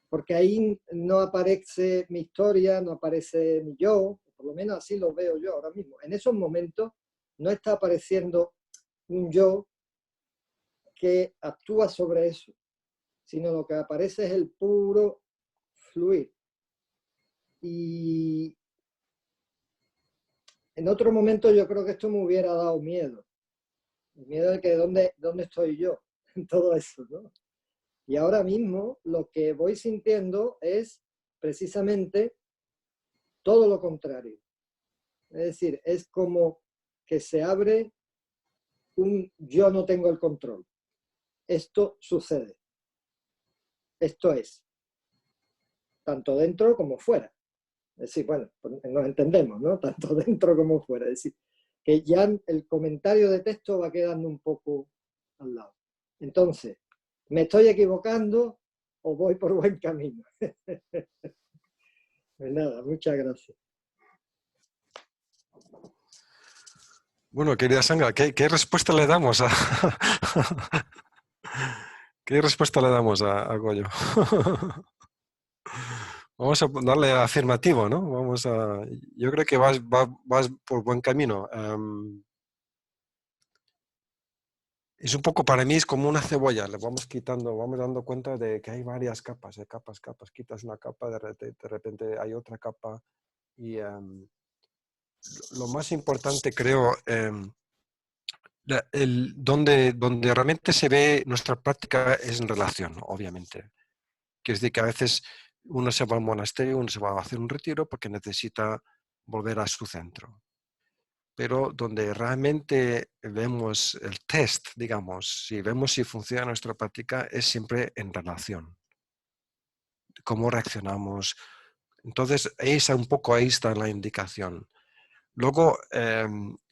Porque ahí no aparece mi historia, no aparece mi yo, por lo menos así lo veo yo ahora mismo. En esos momentos no está apareciendo un yo que actúa sobre eso, sino lo que aparece es el puro fluir. Y en otro momento yo creo que esto me hubiera dado miedo. El miedo de que dónde estoy yo en todo eso, ¿no? Y ahora mismo lo que voy sintiendo es precisamente todo lo contrario. Es decir, es como que se abre un yo no tengo el control. Esto sucede. Esto es. Tanto dentro como fuera. Es decir, bueno, nos entendemos, ¿no? Tanto dentro como fuera. Es decir, que ya el comentario de texto va quedando un poco al lado. Entonces, ¿me estoy equivocando o voy por buen camino? Pues nada, muchas gracias. Bueno, querida Sangha, ¿qué respuesta le damos a qué respuesta le damos a Goyo? Vamos a darle afirmativo, ¿no? Yo creo que vas por buen camino. Es un poco, para mí es como una cebolla, le vamos quitando, vamos dando cuenta de que hay varias capas, capas, quitas una capa, de repente hay otra capa y lo más importante creo, donde realmente se ve nuestra práctica es en relación, obviamente. Que es decir, que a veces uno se va al monasterio, uno se va a hacer un retiro porque necesita volver a su centro. Pero donde realmente vemos el test, digamos, si vemos si funciona nuestra práctica, es siempre en relación. Cómo reaccionamos. Entonces, un poco ahí está la indicación. Luego,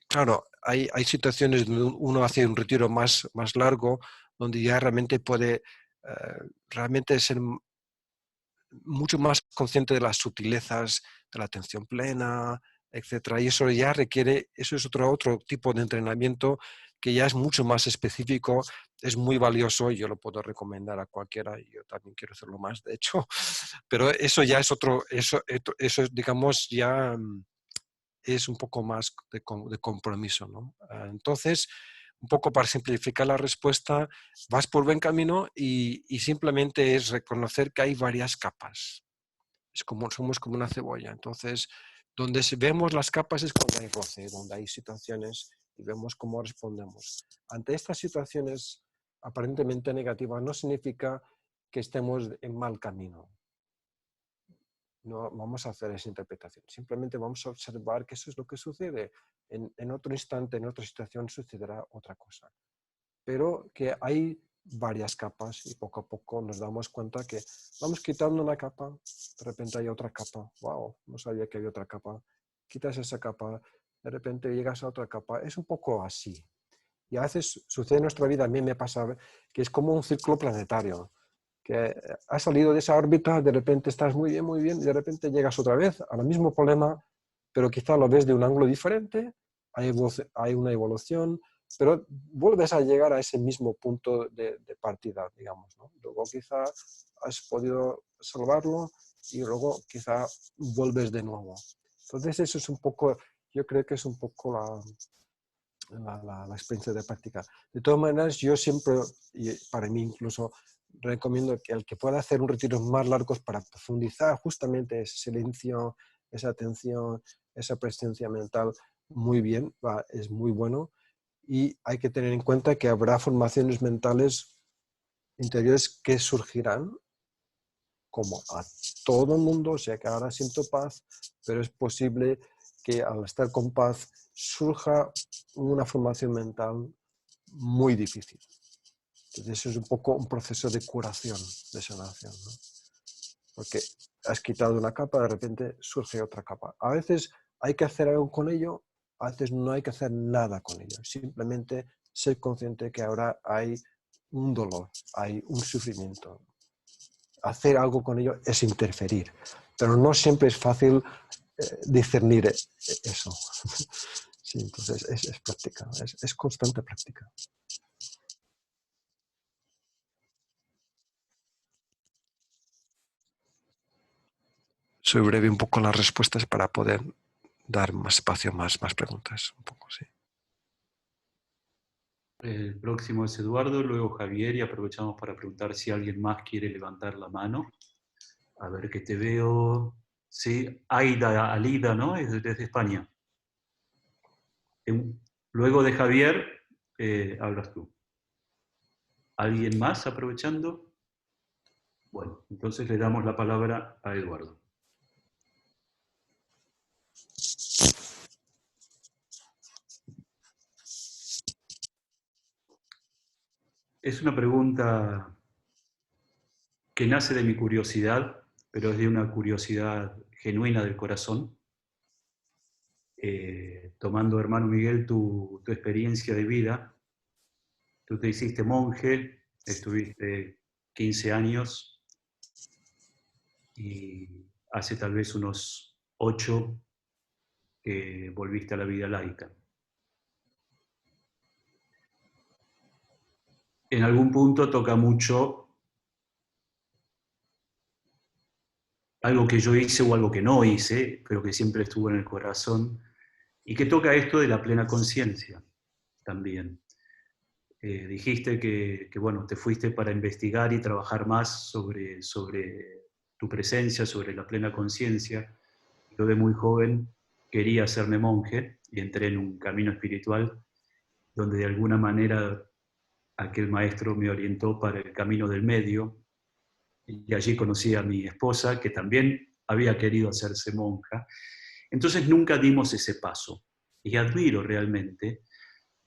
claro, hay situaciones donde uno hace un retiro más largo, donde ya realmente puede realmente ser mucho más consciente de las sutilezas de la atención plena, etcétera. Y eso ya requiere, eso es otro tipo de entrenamiento que ya es mucho más específico, es muy valioso y yo lo puedo recomendar a cualquiera y yo también quiero hacerlo más, de hecho. Pero eso ya es eso digamos, ya es un poco más de compromiso, ¿no? Entonces, un poco para simplificar la respuesta, vas por buen camino y simplemente es reconocer que hay varias capas. Somos como una cebolla. Entonces, Donde vemos las capas es cuando hay roce, donde hay situaciones y vemos cómo respondemos. Ante estas situaciones aparentemente negativas no significa que estemos en mal camino. No vamos a hacer esa interpretación, simplemente vamos a observar que eso es lo que sucede. En otro instante, en otra situación sucederá otra cosa. Pero que hay varias capas y poco a poco nos damos cuenta que vamos quitando una capa, de repente hay otra capa, wow, no sabía que había otra capa, quitas esa capa, de repente llegas a otra capa, es un poco así. Y a veces sucede en nuestra vida, a mí me pasa que es como un círculo planetario, que has salido de esa órbita, de repente estás muy bien, y de repente llegas otra vez al mismo problema, pero quizá lo ves de un ángulo diferente, hay una evolución, pero vuelves a llegar a ese mismo punto de partida, digamos, ¿no? Luego quizá has podido salvarlo y luego quizá vuelves de nuevo. Entonces eso es un poco, yo creo que es un poco la experiencia de práctica. De todas maneras, yo siempre, y para mí incluso, recomiendo que el que pueda hacer un retiro más largos para profundizar justamente ese silencio, esa atención, esa presencia mental, muy bien, es muy bueno. Y hay que tener en cuenta que habrá formaciones mentales interiores que surgirán como a todo el mundo, o sea que ahora siento paz, pero es posible que al estar con paz surja una formación mental muy difícil. Entonces eso es un poco un proceso de curación, de sanación, ¿no? Porque has quitado una capa, de repente surge otra capa. A veces hay que hacer algo con ello, a veces no hay que hacer nada con ello. Simplemente ser consciente que ahora hay un dolor, hay un sufrimiento. Hacer algo con ello es interferir, pero no siempre es fácil discernir eso. Sí, entonces es práctica, es constante práctica. Soy breve un poco las respuestas para poder dar más espacio, más preguntas. Un poco, sí. El próximo es Eduardo, luego Javier, y aprovechamos para preguntar si alguien más quiere levantar la mano. A ver que te veo. Sí, Alida, ¿no? Es desde España. Luego de Javier, hablas tú. ¿Alguien más aprovechando? Bueno, entonces le damos la palabra a Eduardo. Es una pregunta que nace de mi curiosidad, pero es de una curiosidad genuina del corazón. Tomando, hermano Miguel, tu experiencia de vida, tú te hiciste monje, estuviste 15 años y hace tal vez unos 8 que volviste a la vida laica. En algún punto toca mucho algo que yo hice o algo que no hice, pero que siempre estuvo en el corazón, y que toca esto de la plena conciencia también. Dijiste que, bueno, te fuiste para investigar y trabajar más sobre tu presencia, sobre la plena conciencia. Yo de muy joven quería hacerme monje y entré en un camino espiritual donde de alguna manera aquel maestro me orientó para el camino del medio, y allí conocí a mi esposa, que también había querido hacerse monja. Entonces nunca dimos ese paso. Y admiro realmente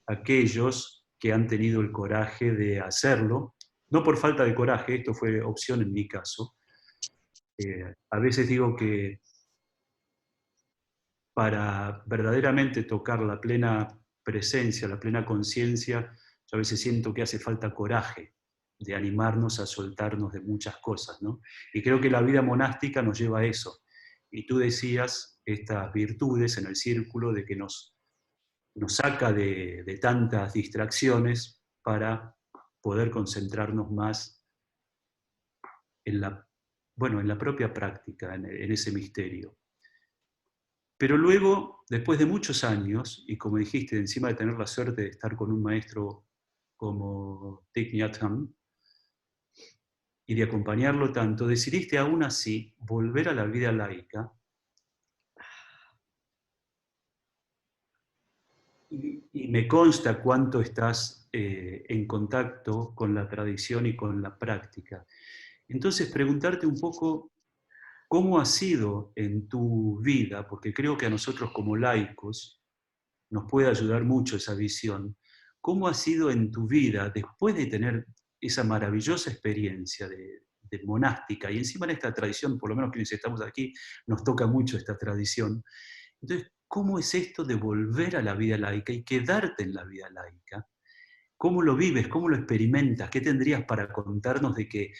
a aquellos que han tenido el coraje de hacerlo, no por falta de coraje, esto fue opción en mi caso. A veces digo que para verdaderamente tocar la plena presencia, la plena conciencia, yo a veces siento que hace falta coraje de animarnos a soltarnos de muchas cosas, ¿no? Y creo que la vida monástica nos lleva a eso. Y tú decías estas virtudes en el círculo de que nos saca de tantas distracciones para poder concentrarnos más en la propia práctica, en ese misterio. Pero luego, después de muchos años, y como dijiste, encima de tener la suerte de estar con un maestro como Thich Nhat Hanh, y de acompañarlo tanto, decidiste aún así volver a la vida laica y me consta cuánto estás en contacto con la tradición y con la práctica. Entonces, preguntarte un poco cómo ha sido en tu vida, porque creo que a nosotros como laicos nos puede ayudar mucho esa visión, cómo ha sido en tu vida después de tener esa maravillosa experiencia de monástica, y encima en esta tradición, por lo menos quienes estamos aquí, nos toca mucho esta tradición. Entonces, ¿cómo es esto de volver a la vida laica y quedarte en la vida laica? ¿Cómo lo vives? ¿Cómo lo experimentas? ¿Qué tendrías para contarnos de que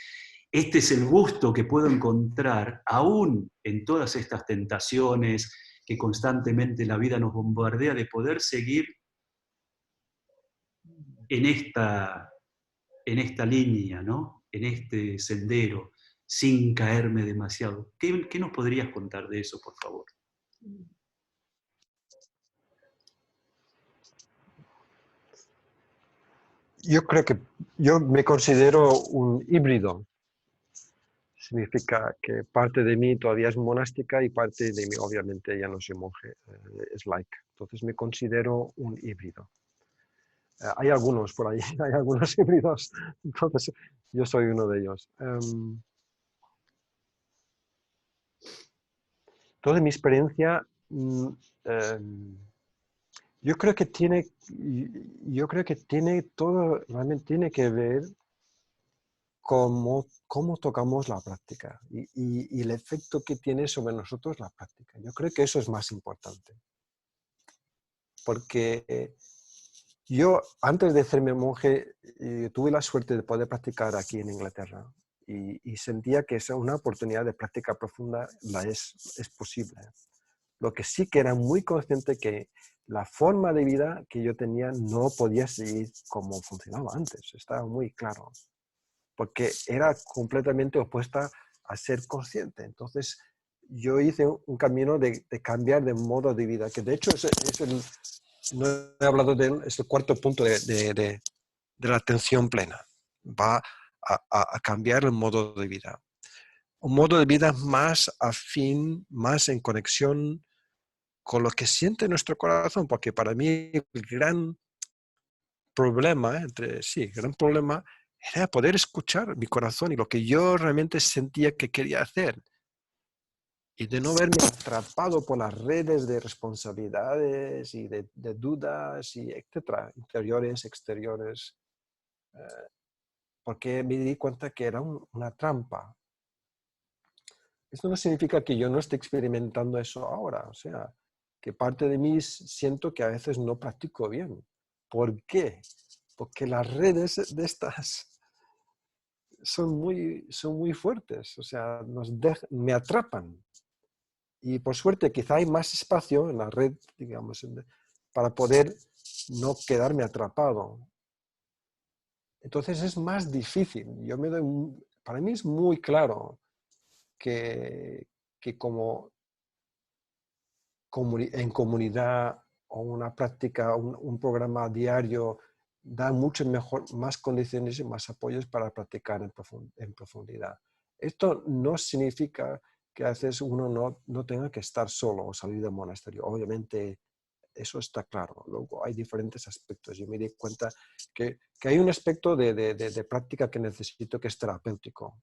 este es el gusto que puedo encontrar aún en todas estas tentaciones que constantemente la vida nos bombardea, de poder seguir en esta línea, ¿no? En este sendero, sin caerme demasiado? ¿Qué nos podrías contar de eso, por favor? Yo creo que yo me considero un híbrido. Significa que parte de mí todavía es monástica y parte de mí, obviamente, ya no soy monje, es laica. Entonces me considero un híbrido. Hay algunos por ahí, hay algunos híbridos, entonces yo soy uno de ellos. Toda mi experiencia, yo creo que tiene todo, realmente tiene que ver cómo tocamos la práctica y el efecto que tiene sobre nosotros la práctica. Yo creo que eso es más importante. Porque yo, antes de hacerme monje, tuve la suerte de poder practicar aquí en Inglaterra y sentía que esa una oportunidad de práctica profunda es posible. Lo que sí que era muy consciente que la forma de vida que yo tenía no podía seguir como funcionaba antes, estaba muy claro, porque era completamente opuesta a ser consciente. Entonces, yo hice un camino de cambiar de modo de vida, que de hecho no he hablado de él, es el cuarto punto de la atención plena. Va a cambiar el modo de vida. Un modo de vida más afín, más en conexión con lo que siente nuestro corazón, porque para mí el gran problema, gran problema era poder escuchar mi corazón y lo que yo realmente sentía que quería hacer. Y de no verme atrapado por las redes de responsabilidades y de dudas, y etcétera, interiores, exteriores, porque me di cuenta que era una trampa. Esto no significa que yo no esté experimentando eso ahora, o sea, que parte de mí siento que a veces no practico bien. ¿Por qué? Porque las redes de estas son muy fuertes, o sea, me atrapan. Y por suerte quizá hay más espacio en la red, digamos, para poder no quedarme atrapado. Entonces es más difícil. Para mí es muy claro que como en comunidad o una práctica, un programa diario da mucho más condiciones y más apoyos para practicar en profundidad. Esto no significa que a veces uno no tenga que estar solo o salir del monasterio. Obviamente eso está claro. Luego hay diferentes aspectos. Yo me di cuenta que hay un aspecto de práctica que necesito, que es terapéutico.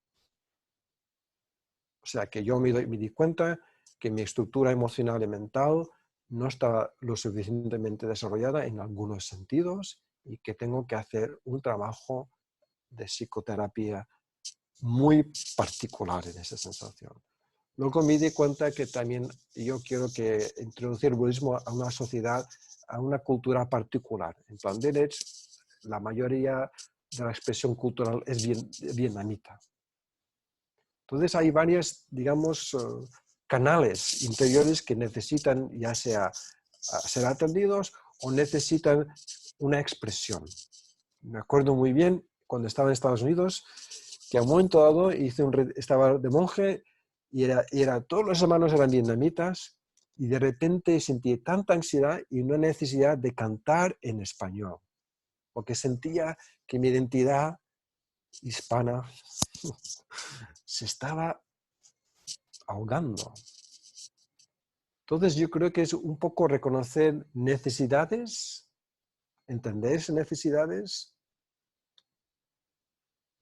O sea, que yo me di cuenta que mi estructura emocional y mental no está lo suficientemente desarrollada en algunos sentidos y que tengo que hacer un trabajo de psicoterapia muy particular en esa sensación. Luego me di cuenta que también yo quiero introducir el budismo a una sociedad, a una cultura particular. En Bangladesh, la mayoría de la expresión cultural es vietnamita. Entonces hay varios, digamos, canales interiores que necesitan ya sea ser atendidos o necesitan una expresión. Me acuerdo muy bien cuando estaba en Estados Unidos que a un momento dado estaba de monje y todos los hermanos eran vietnamitas y de repente sentí tanta ansiedad y una necesidad de cantar en español, porque sentía que mi identidad hispana se estaba ahogando. Entonces yo creo que es un poco reconocer necesidades entender esas necesidades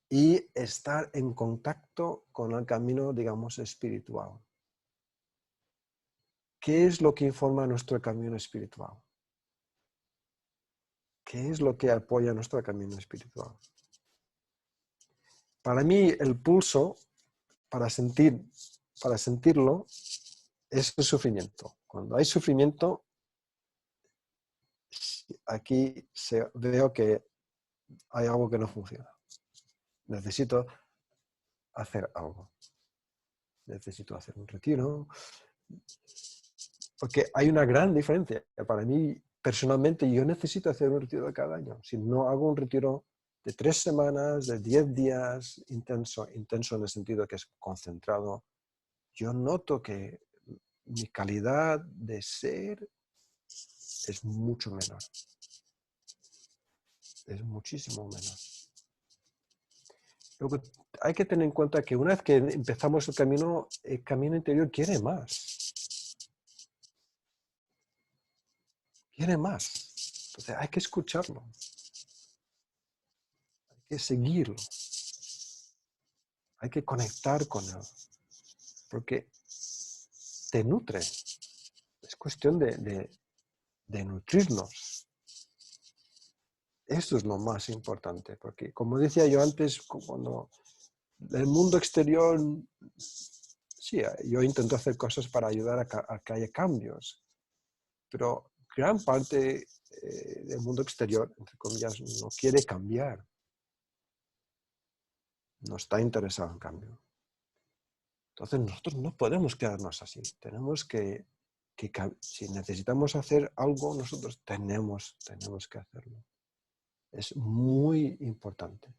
y estar en contacto con el camino, digamos, espiritual. ¿Qué es lo que informa nuestro camino espiritual? ¿Qué es lo que apoya nuestro camino espiritual? Para mí, el pulso, para sentirlo, es el sufrimiento. Cuando hay sufrimiento, aquí veo que hay algo que no funciona. Necesito hacer algo. Necesito hacer un retiro. Porque hay una gran diferencia. Para mí, personalmente, yo necesito hacer un retiro cada año. Si no hago un retiro de 3 semanas, de 10 días, intenso en el sentido que es concentrado, yo noto que mi calidad de ser es mucho menor. Es muchísimo menor. Luego, hay que tener en cuenta que una vez que empezamos el camino interior quiere más. Quiere más. Entonces hay que escucharlo. Hay que seguirlo. Hay que conectar con él. Porque te nutre. Es cuestión de nutrirnos. Esto es lo más importante. Porque como decía yo antes, cuando el mundo exterior, sí, yo intento hacer cosas para ayudar a que haya cambios. Pero gran parte del mundo exterior, entre comillas, no quiere cambiar. No está interesado en cambio. Entonces nosotros no podemos quedarnos así. Tenemos que si necesitamos hacer algo, nosotros tenemos que hacerlo. Es muy importante.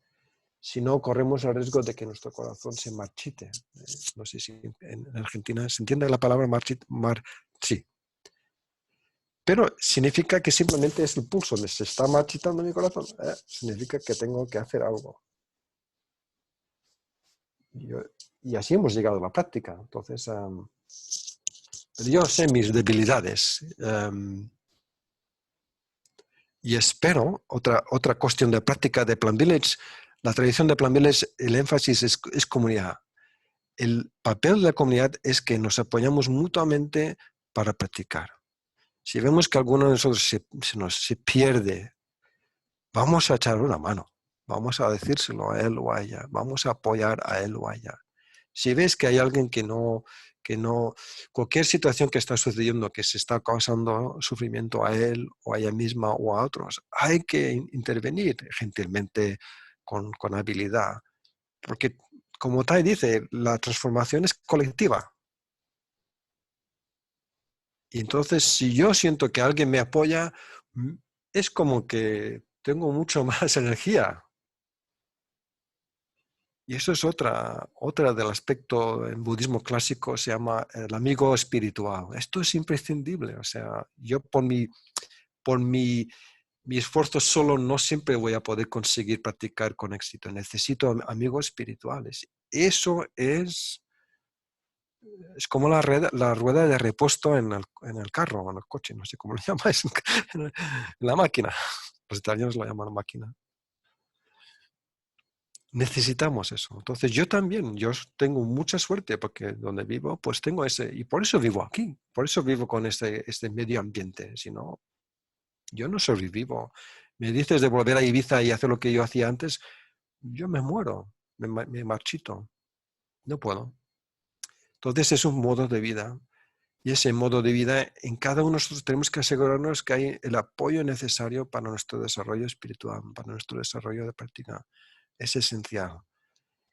Si no, corremos el riesgo de que nuestro corazón se marchite. No sé si en Argentina se entiende la palabra sí. Pero significa que simplemente es el pulso, se está marchitando mi corazón. Significa que tengo que hacer algo. Y así hemos llegado a la práctica. Entonces, pero yo sé mis debilidades. Y espero, otra cuestión de práctica de Plan Village, la tradición de Plan Village, el énfasis es comunidad. El papel de la comunidad es que nos apoyamos mutuamente para practicar. Si vemos que alguno de nosotros se pierde, vamos a echar una mano. Vamos a decírselo a él o a ella. Vamos a apoyar a él o a ella. Si ves que hay alguien que no, cualquier situación que está sucediendo, que se está causando sufrimiento a él o a ella misma o a otros, hay que intervenir gentilmente, con habilidad. Porque, como Tai dice, la transformación es colectiva. Y entonces, si yo siento que alguien me apoya, es como que tengo mucho más energía. Y eso es otra del aspecto en budismo clásico, se llama el amigo espiritual. Esto es imprescindible. O sea, yo por mi esfuerzo solo no siempre voy a poder conseguir practicar con éxito. Necesito amigos espirituales. Eso es como la rueda de repuesto en el carro, en el coche, no sé cómo lo llamáis, en la máquina. Los italianos lo llaman máquina. Necesitamos eso. Entonces yo tengo mucha suerte porque donde vivo, pues tengo y por eso vivo aquí, por eso vivo con este medio ambiente. Si no, yo no sobrevivo. Me dices de volver a Ibiza y hacer lo que yo hacía antes, yo me muero, me marchito. No puedo. Entonces es un modo de vida. Y ese modo de vida, en cada uno de nosotros tenemos que asegurarnos que hay el apoyo necesario para nuestro desarrollo espiritual, para nuestro desarrollo de práctica. Es esencial.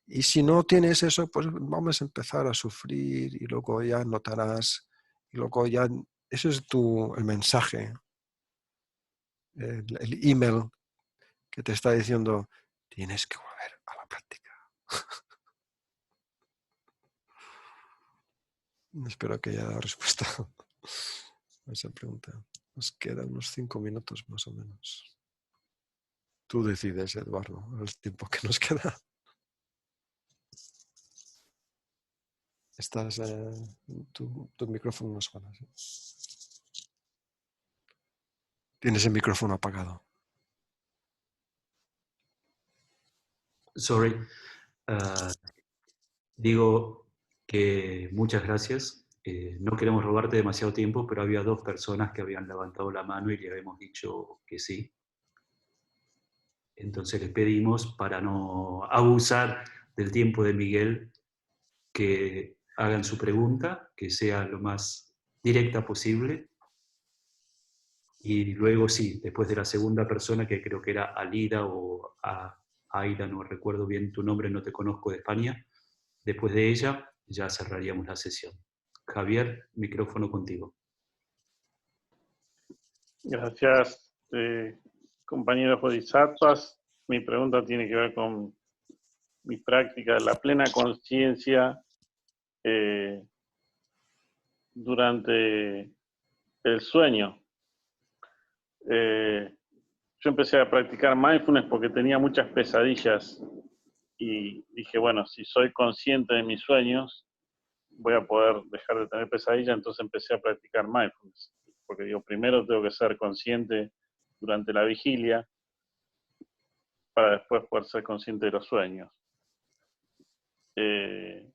Y si no tienes eso, pues vamos a empezar a sufrir y luego ya notarás, y luego ya, eso es el mensaje, el email que te está diciendo, tienes que volver a la práctica. Espero que haya dado respuesta a esa pregunta. Nos quedan unos 5 minutos más o menos. Tú decides, Eduardo, el tiempo que nos queda. Tu micrófono no suena. ¿Sí? Tienes el micrófono apagado. Sorry. Digo que muchas gracias. No queremos robarte demasiado tiempo, pero había 2 personas que habían levantado la mano y le habíamos dicho que sí. Entonces les pedimos, para no abusar del tiempo de Miguel, que hagan su pregunta, que sea lo más directa posible. Y luego sí, después de la segunda persona, que creo que era Alida o Aida, no recuerdo bien tu nombre, no te conozco de España, después de ella ya cerraríamos la sesión. Javier, micrófono contigo. Gracias, compañeros bodhisattvas. Mi pregunta tiene que ver con mi práctica de la plena conciencia durante el sueño. Yo empecé a practicar mindfulness porque tenía muchas pesadillas y dije, bueno, si soy consciente de mis sueños, voy a poder dejar de tener pesadillas, entonces empecé a practicar mindfulness. Porque digo, primero tengo que ser consciente durante la vigilia para después poder ser consciente de los sueños. El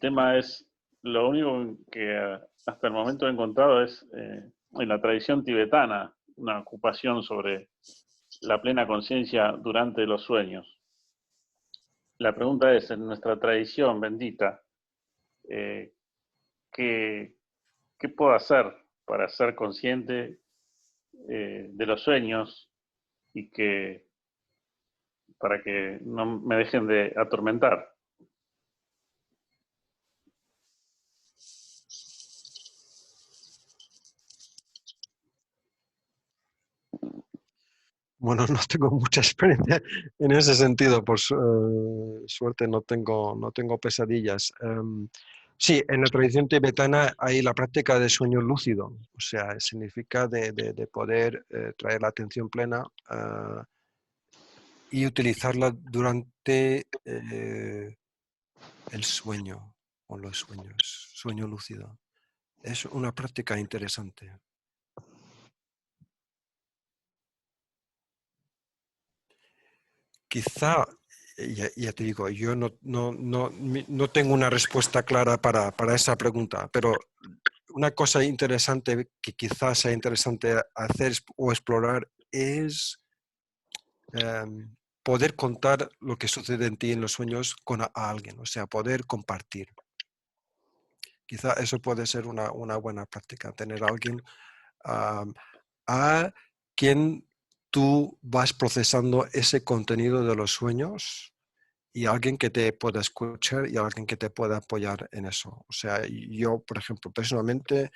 tema es, lo único que hasta el momento he encontrado es en la tradición tibetana, una ocupación sobre la plena conciencia durante los sueños. La pregunta es, en nuestra tradición bendita, ¿qué puedo hacer para ser consciente de los sueños y para que no me dejen de atormentar? Bueno, no tengo mucha experiencia en ese sentido, por suerte no tengo pesadillas. Sí, en la tradición tibetana hay la práctica de sueño lúcido, o sea, significa de poder traer la atención plena y utilizarla durante el sueño o los sueños, sueño lúcido. Es una práctica interesante. Quizá, ya te digo, yo no tengo una respuesta clara para esa pregunta, pero una cosa interesante que quizás sea interesante hacer o explorar es poder contar lo que sucede en ti en los sueños con a alguien, o sea, poder compartir. Quizá eso puede ser una buena práctica, tener a alguien a quien tú vas procesando ese contenido de los sueños y alguien que te pueda escuchar y alguien que te pueda apoyar en eso. O sea, yo, por ejemplo, personalmente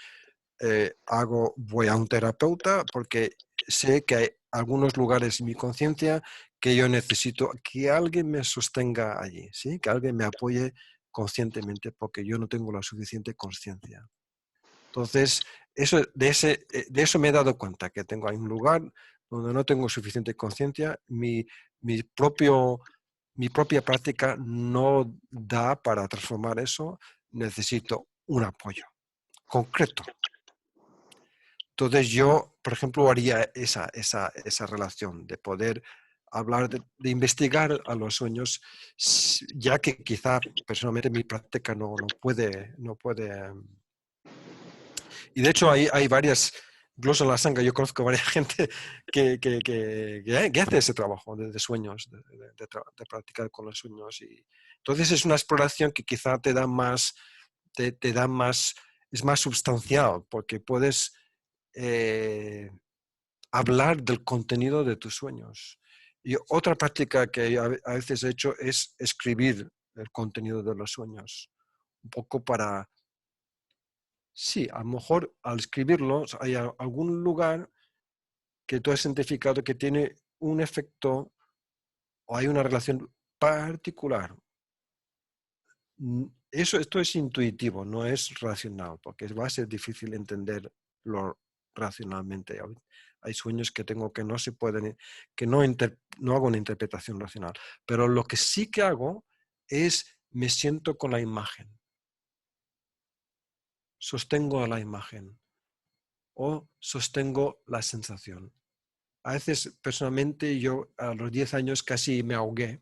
voy a un terapeuta porque sé que hay algunos lugares en mi conciencia que yo necesito que alguien me sostenga allí, ¿sí? Que alguien me apoye conscientemente porque yo no tengo la suficiente conciencia. Entonces, de eso me he dado cuenta, que tengo ahí un lugar donde no tengo suficiente conciencia, mi propia práctica no da para transformar eso, necesito un apoyo concreto. Entonces yo, por ejemplo, haría esa relación de poder hablar, de investigar a los sueños, ya que quizá personalmente mi práctica no puede. Y de hecho hay varias, incluso en la sangha, yo conozco varias gente que hace ese trabajo de sueños, de practicar con los sueños. Y entonces es una exploración que quizá te da más, es más substancial, porque puedes hablar del contenido de tus sueños. Y otra práctica que a veces he hecho es escribir el contenido de los sueños, un poco para... Sí, a lo mejor al escribirlo hay algún lugar que tú has identificado que tiene un efecto o hay una relación particular. Esto es intuitivo, no es racional, porque va a ser difícil entenderlo racionalmente. Hay sueños que tengo que no se pueden, que no hago una interpretación racional. Pero lo que sí que hago es me siento con la imagen. Sostengo a la imagen o sostengo la sensación. a veces personalmente yo a los 10 años casi me ahogué.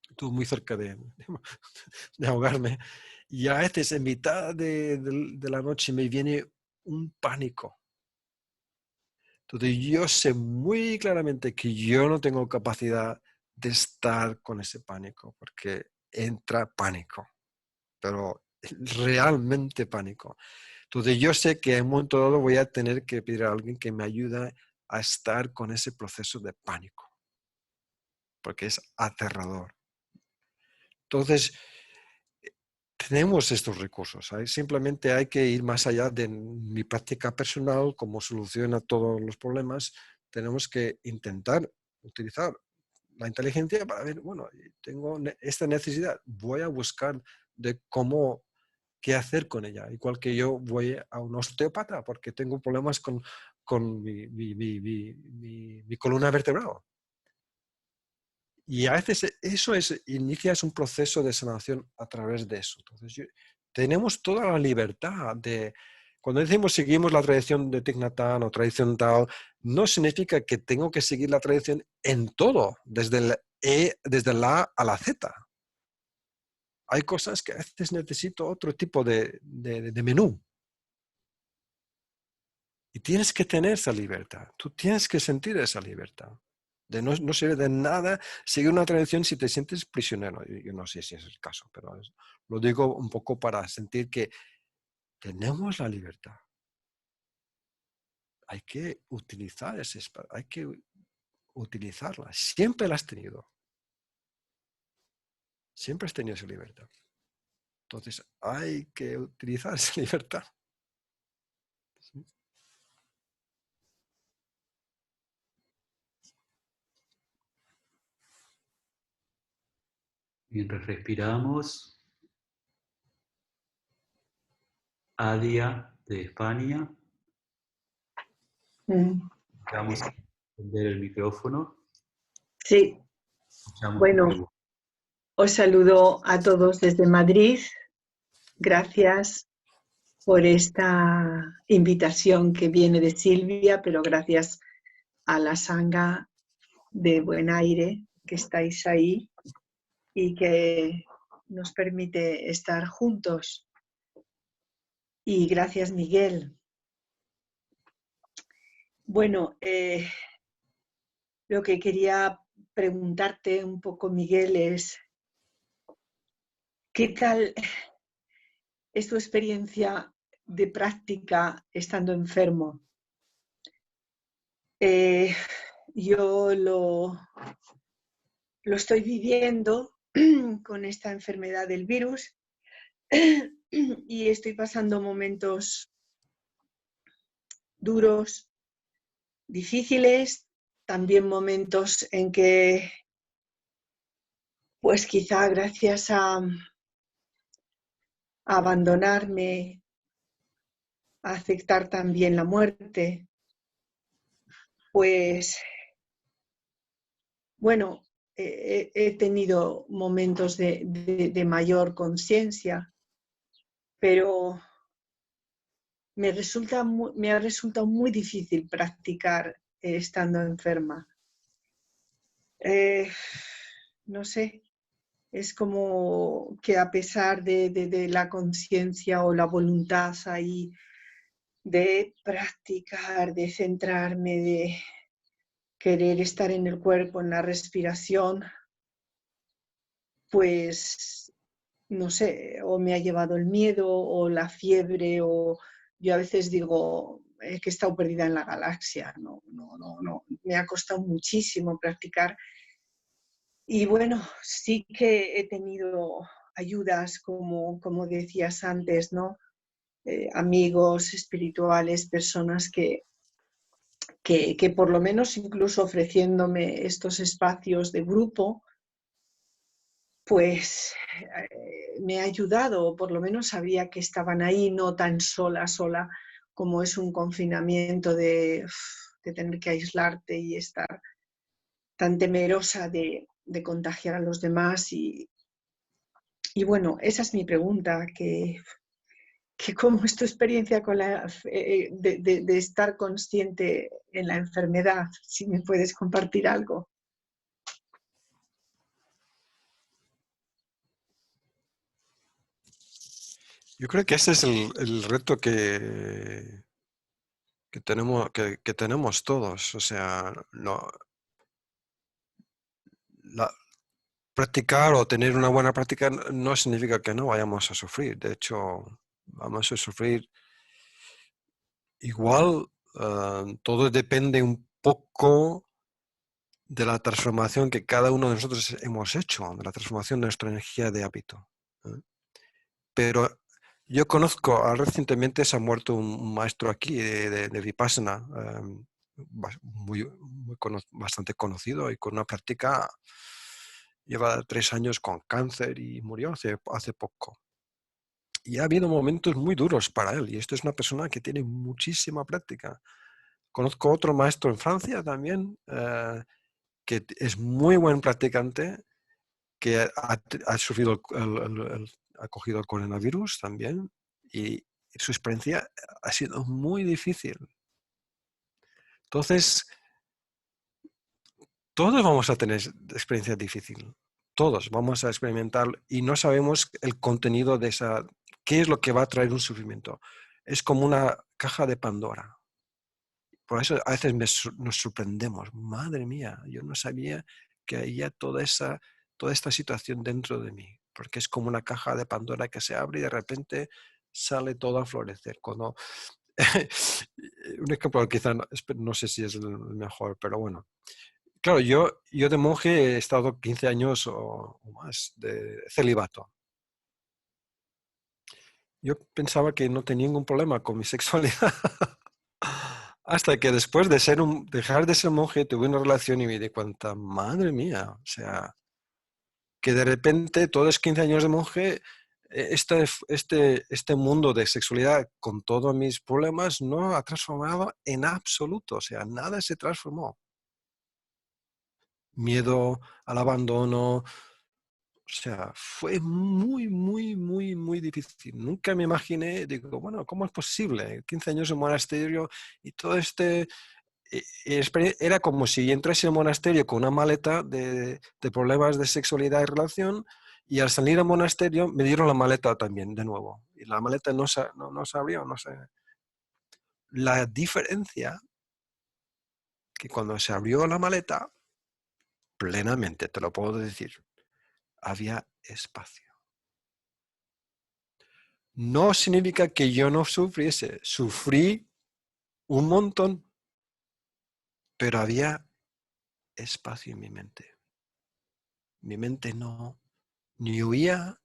Estuve muy cerca de ahogarme. Y a veces en mitad de la noche me viene un pánico. Entonces yo sé muy claramente que yo no tengo capacidad de estar con ese pánico, porque entra pánico, pero realmente pánico. Entonces yo sé que en un momento dado voy a tener que pedir a alguien que me ayude a estar con ese proceso de pánico, porque es aterrador. Entonces, tenemos estos recursos, ¿sabes? Simplemente hay que ir más allá de mi práctica personal, como soluciona todos los problemas. Tenemos que intentar utilizar la inteligencia para ver, bueno, tengo esta necesidad, voy a buscar de cómo, qué hacer con ella. Igual que yo voy a un osteópata porque tengo problemas con mi columna vertebral. Y a veces eso inicias un proceso de sanación a través de eso. Entonces, tenemos toda la libertad de, cuando decimos seguimos la tradición de Thich Nhat Hanh o tradición tal, no significa que tengo que seguir la tradición en todo, desde la A a la Z. Hay cosas que a veces necesito otro tipo de menú. Y tienes que tener esa libertad. Tú tienes que sentir esa libertad. No sirve de nada seguir una tradición si te sientes prisionero. Yo no sé si es el caso, pero lo digo un poco para sentir que tenemos la libertad. Hay que utilizar ese espacio, hay que utilizarla. Siempre la has tenido. Siempre has tenido esa libertad. Entonces hay que utilizar esa libertad. ¿Sí? Mientras respiramos, Adia de España. Vamos a encender el micrófono. Sí, bueno, os saludo a todos desde Madrid. Gracias por esta invitación que viene de Silvia, pero gracias a la Sangha de Buen Aire que estáis ahí y que nos permite estar juntos. Y gracias, Miguel. Bueno, lo que quería preguntarte un poco, Miguel, es ¿qué tal es tu experiencia de práctica estando enfermo? Yo lo estoy viviendo con esta enfermedad del virus y estoy pasando momentos duros, difíciles, también momentos en que, pues quizá gracias a abandonarme, a aceptar también la muerte, pues bueno, he tenido momentos de mayor conciencia, pero me ha resultado muy difícil practicar estando enferma. No sé, es como que a pesar de la conciencia o la voluntad ahí de practicar, de centrarme, de querer estar en el cuerpo, en la respiración, pues no sé, o me ha llevado el miedo o la fiebre, o yo a veces digo que he estado perdida en la galaxia, no, me ha costado muchísimo practicar. Y bueno, sí que he tenido ayudas, como decías antes, ¿no? Amigos espirituales, personas que por lo menos incluso ofreciéndome estos espacios de grupo, pues me ha ayudado, o por lo menos sabía que estaban ahí, no tan sola como es un confinamiento de tener que aislarte y estar tan temerosa de contagiar a los demás. Y bueno, esa es mi pregunta, que que cómo es tu experiencia con de estar consciente en la enfermedad, si me puedes compartir algo. Yo creo que ese es el reto que tenemos todos. O sea, practicar o tener una buena práctica no significa que no vayamos a sufrir. De hecho, vamos a sufrir igual. Todo depende un poco de la transformación que cada uno de nosotros hemos hecho, de la transformación de nuestra energía de hábito. Pero yo conozco, recientemente se ha muerto un maestro aquí de Vipassana, bastante conocido y con una práctica, lleva 3 años con cáncer y murió hace poco. Y ha habido momentos muy duros para él, y esto es una persona que tiene muchísima práctica. Conozco otro maestro en Francia también, que es muy buen practicante, que ha sufrido ha cogido el coronavirus también, y su experiencia ha sido muy difícil. Entonces, todos vamos a tener experiencia difícil. Todos vamos a experimentar y no sabemos el contenido de esa, qué es lo que va a traer un sufrimiento. Es como una caja de Pandora. Por eso a veces nos sorprendemos. Madre mía, yo no sabía que había toda esta situación dentro de mí. Porque es como una caja de Pandora que se abre y de repente sale todo a florecer. Cuando un ejemplo, quizá no sé si es el mejor, pero bueno. Claro, yo de monje he estado 15 años o más de celibato. Yo pensaba que no tenía ningún problema con mi sexualidad. Hasta que después de dejar de ser monje tuve una relación y me di cuenta, madre mía, o sea, que de repente todos los 15 años de monje, este mundo de sexualidad con todos mis problemas no ha transformado en absoluto, o sea, nada se transformó. Miedo al abandono, o sea, fue muy, muy, muy, muy difícil. Nunca me imaginé, digo, bueno, ¿cómo es posible? 15 años en monasterio y todo era como si entrase en el monasterio con una maleta de problemas de sexualidad y relación, y al salir al monasterio me dieron la maleta también de nuevo. Y la maleta no se abrió, no sé. La diferencia que cuando se abrió la maleta, plenamente, te lo puedo decir, había espacio. No significa que yo no sufriese. Sufrí un montón, pero había espacio en mi mente. Mi mente no ni huía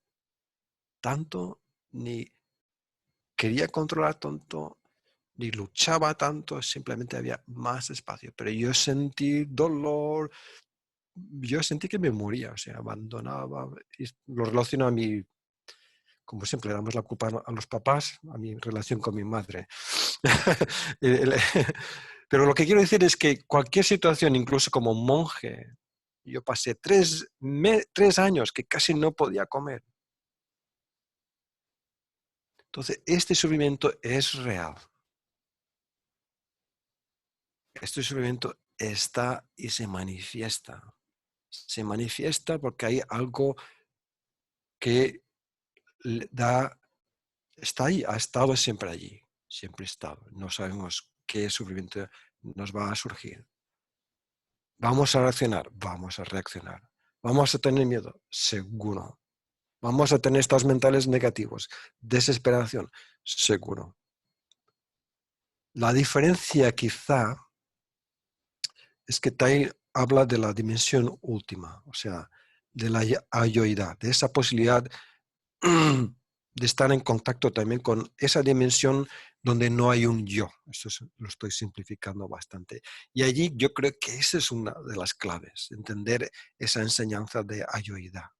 tanto, ni quería controlar tanto, ni luchaba tanto, simplemente había más espacio. Pero yo sentí dolor, yo sentí que me moría, o sea, abandonaba. Y lo relaciono a mi, como siempre, le damos la culpa a los papás, a mi relación con mi madre. Pero lo que quiero decir es que cualquier situación, incluso como monje, yo pasé 3 años que casi no podía comer. Entonces, este sufrimiento es real. Este sufrimiento está y se manifiesta. Se manifiesta porque hay algo que está ahí, ha estado siempre allí, siempre ha estado. No sabemos qué sufrimiento nos va a surgir. ¿Vamos a reaccionar? Vamos a reaccionar. ¿Vamos a tener miedo? Seguro. ¿Vamos a tener estados mentales negativos? Desesperación, seguro. La diferencia quizá es que Tai habla de la dimensión última, o sea, de la ayoidad, de esa posibilidad de estar en contacto también con esa dimensión donde no hay un yo. Esto lo estoy simplificando bastante. Y allí yo creo que esa es una de las claves, entender esa enseñanza de ayoidad.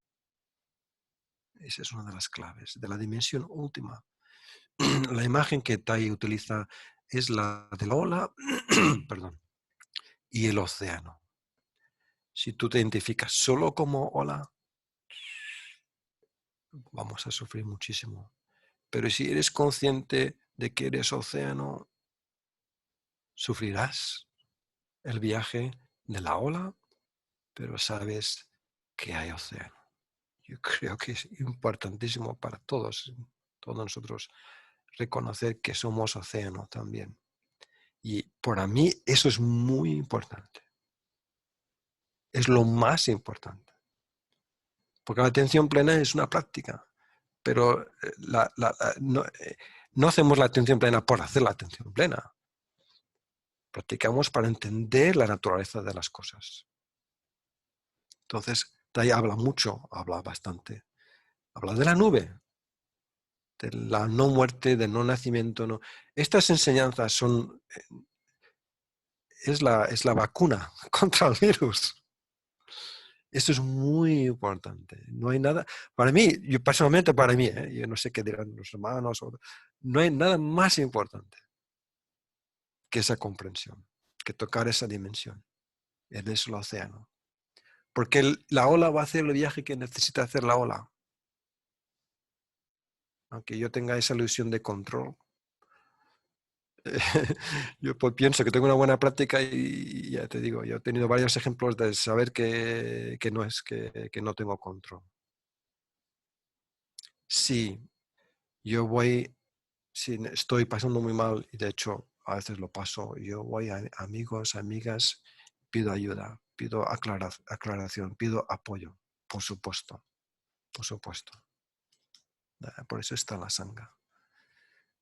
Esa es una de las claves, de la dimensión última. La imagen que Tai utiliza es la de la ola perdón, y el océano. Si tú te identificas solo como ola, vamos a sufrir muchísimo. Pero si eres consciente de que eres océano, sufrirás el viaje de la ola, pero sabes que hay océano. Yo creo que es importantísimo para todos nosotros, reconocer que somos océano también. Y para mí eso es muy importante. Es lo más importante. Porque la atención plena es una práctica, pero no hacemos la atención plena por hacer la atención plena. Practicamos para entender la naturaleza de las cosas. Entonces, de ahí habla mucho, habla bastante. Habla de la nube, de la no muerte, del no nacimiento. No. Estas enseñanzas son, es la vacuna contra el virus. Esto es muy importante. No hay nada, para mí, yo personalmente para mí, yo no sé qué dirán los hermanos, no hay nada más importante que esa comprensión, que tocar esa dimensión. Él es el océano. Porque la ola va a hacer el viaje que necesita hacer la ola. Aunque yo tenga esa ilusión de control, yo pues pienso que tengo una buena práctica y ya te digo, yo he tenido varios ejemplos de saber que no tengo control. Sí, yo voy, si estoy pasando muy mal, y de hecho a veces lo paso, yo voy a amigos, amigas, pido ayuda, pido aclaración, pido apoyo, por supuesto, por supuesto. Por eso está la sangha.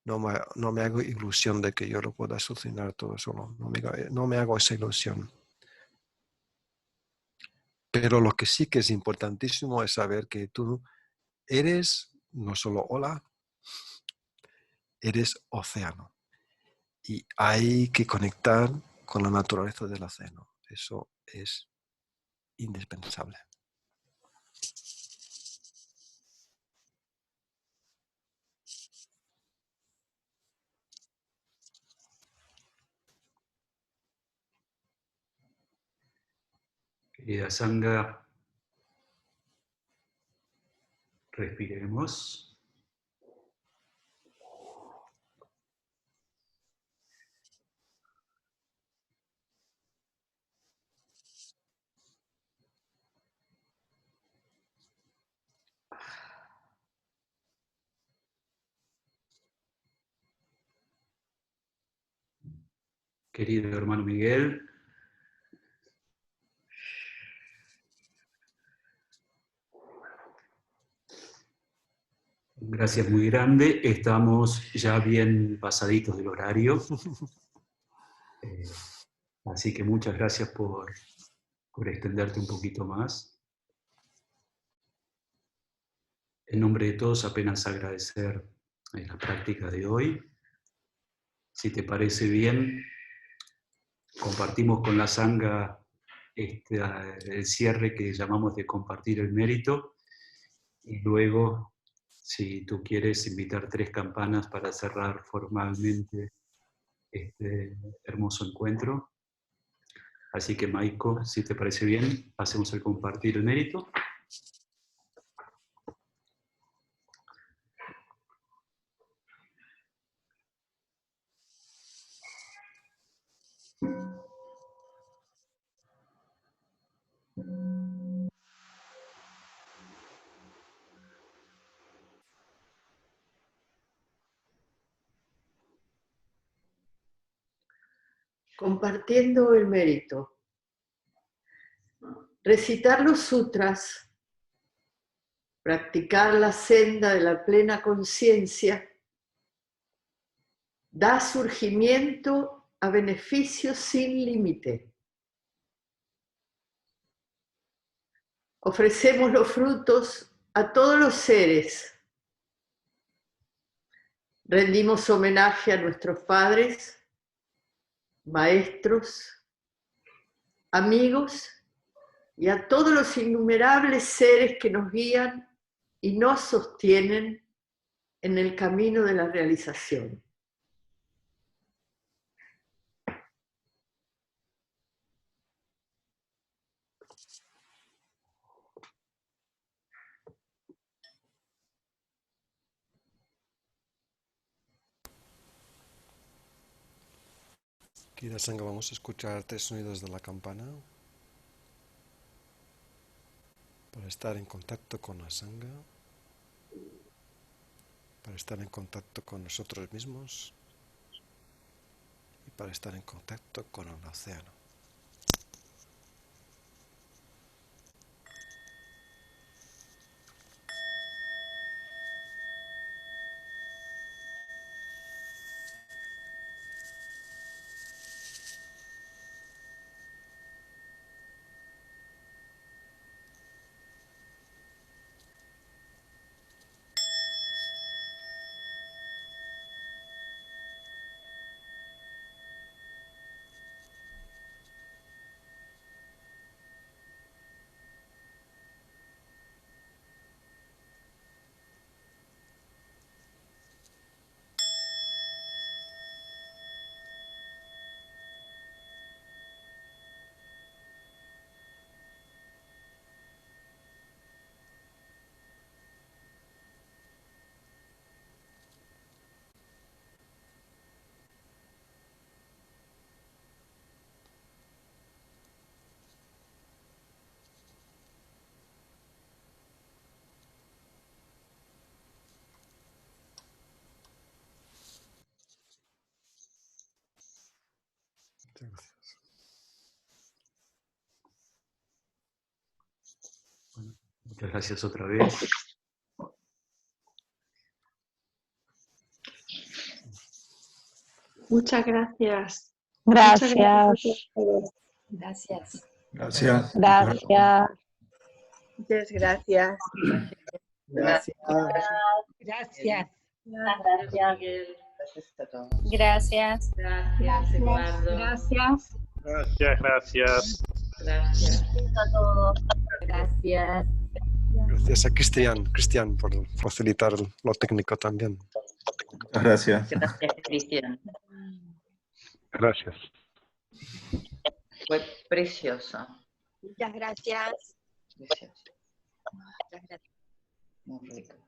No me hago ilusión de que yo lo pueda solucionar todo solo. No me hago esa ilusión. Pero lo que sí que es importantísimo es saber que tú eres no solo ola, eres océano. Y hay que conectar con la naturaleza del océano. Eso es indispensable. Querida Sangha, respiremos. Querido hermano Miguel, gracias muy grande. Estamos ya bien pasaditos del horario. Así que muchas gracias por extenderte un poquito más. En nombre de todos, apenas agradecer la práctica de hoy. Si te parece bien, compartimos con la Sangha el cierre que llamamos de compartir el mérito, y luego, si tú quieres, invitar 3 campanas para cerrar formalmente este hermoso encuentro. Así que, Maiko, si te parece bien, hacemos el compartir el mérito. Compartiendo el mérito. Recitar los sutras, practicar la senda de la plena conciencia, da surgimiento a beneficios sin límite. Ofrecemos los frutos a todos los seres. Rendimos homenaje a nuestros padres, maestros, amigos y a todos los innumerables seres que nos guían y nos sostienen en el camino de la realización. Querida Sangha, vamos a escuchar 3 sonidos de la campana para estar en contacto con la Sangha, para estar en contacto con nosotros mismos y para estar en contacto con el océano. Muchas gracias. Bueno, muchas gracias otra vez. Muchas gracias. Gracias. Gracias. Gracias. Gracias. Muchas gracias. Gracias. Gracias. Gracias. Gracias a todos. Gracias. Gracias, Eduardo. Gracias. Gracias, gracias. Gracias. A todos. Gracias. Gracias a Cristian, por facilitar lo técnico también. Muchas gracias. Gracias, Cristian. Gracias. Fue precioso. Muchas gracias. Precioso. Muchas gracias. Muy rico.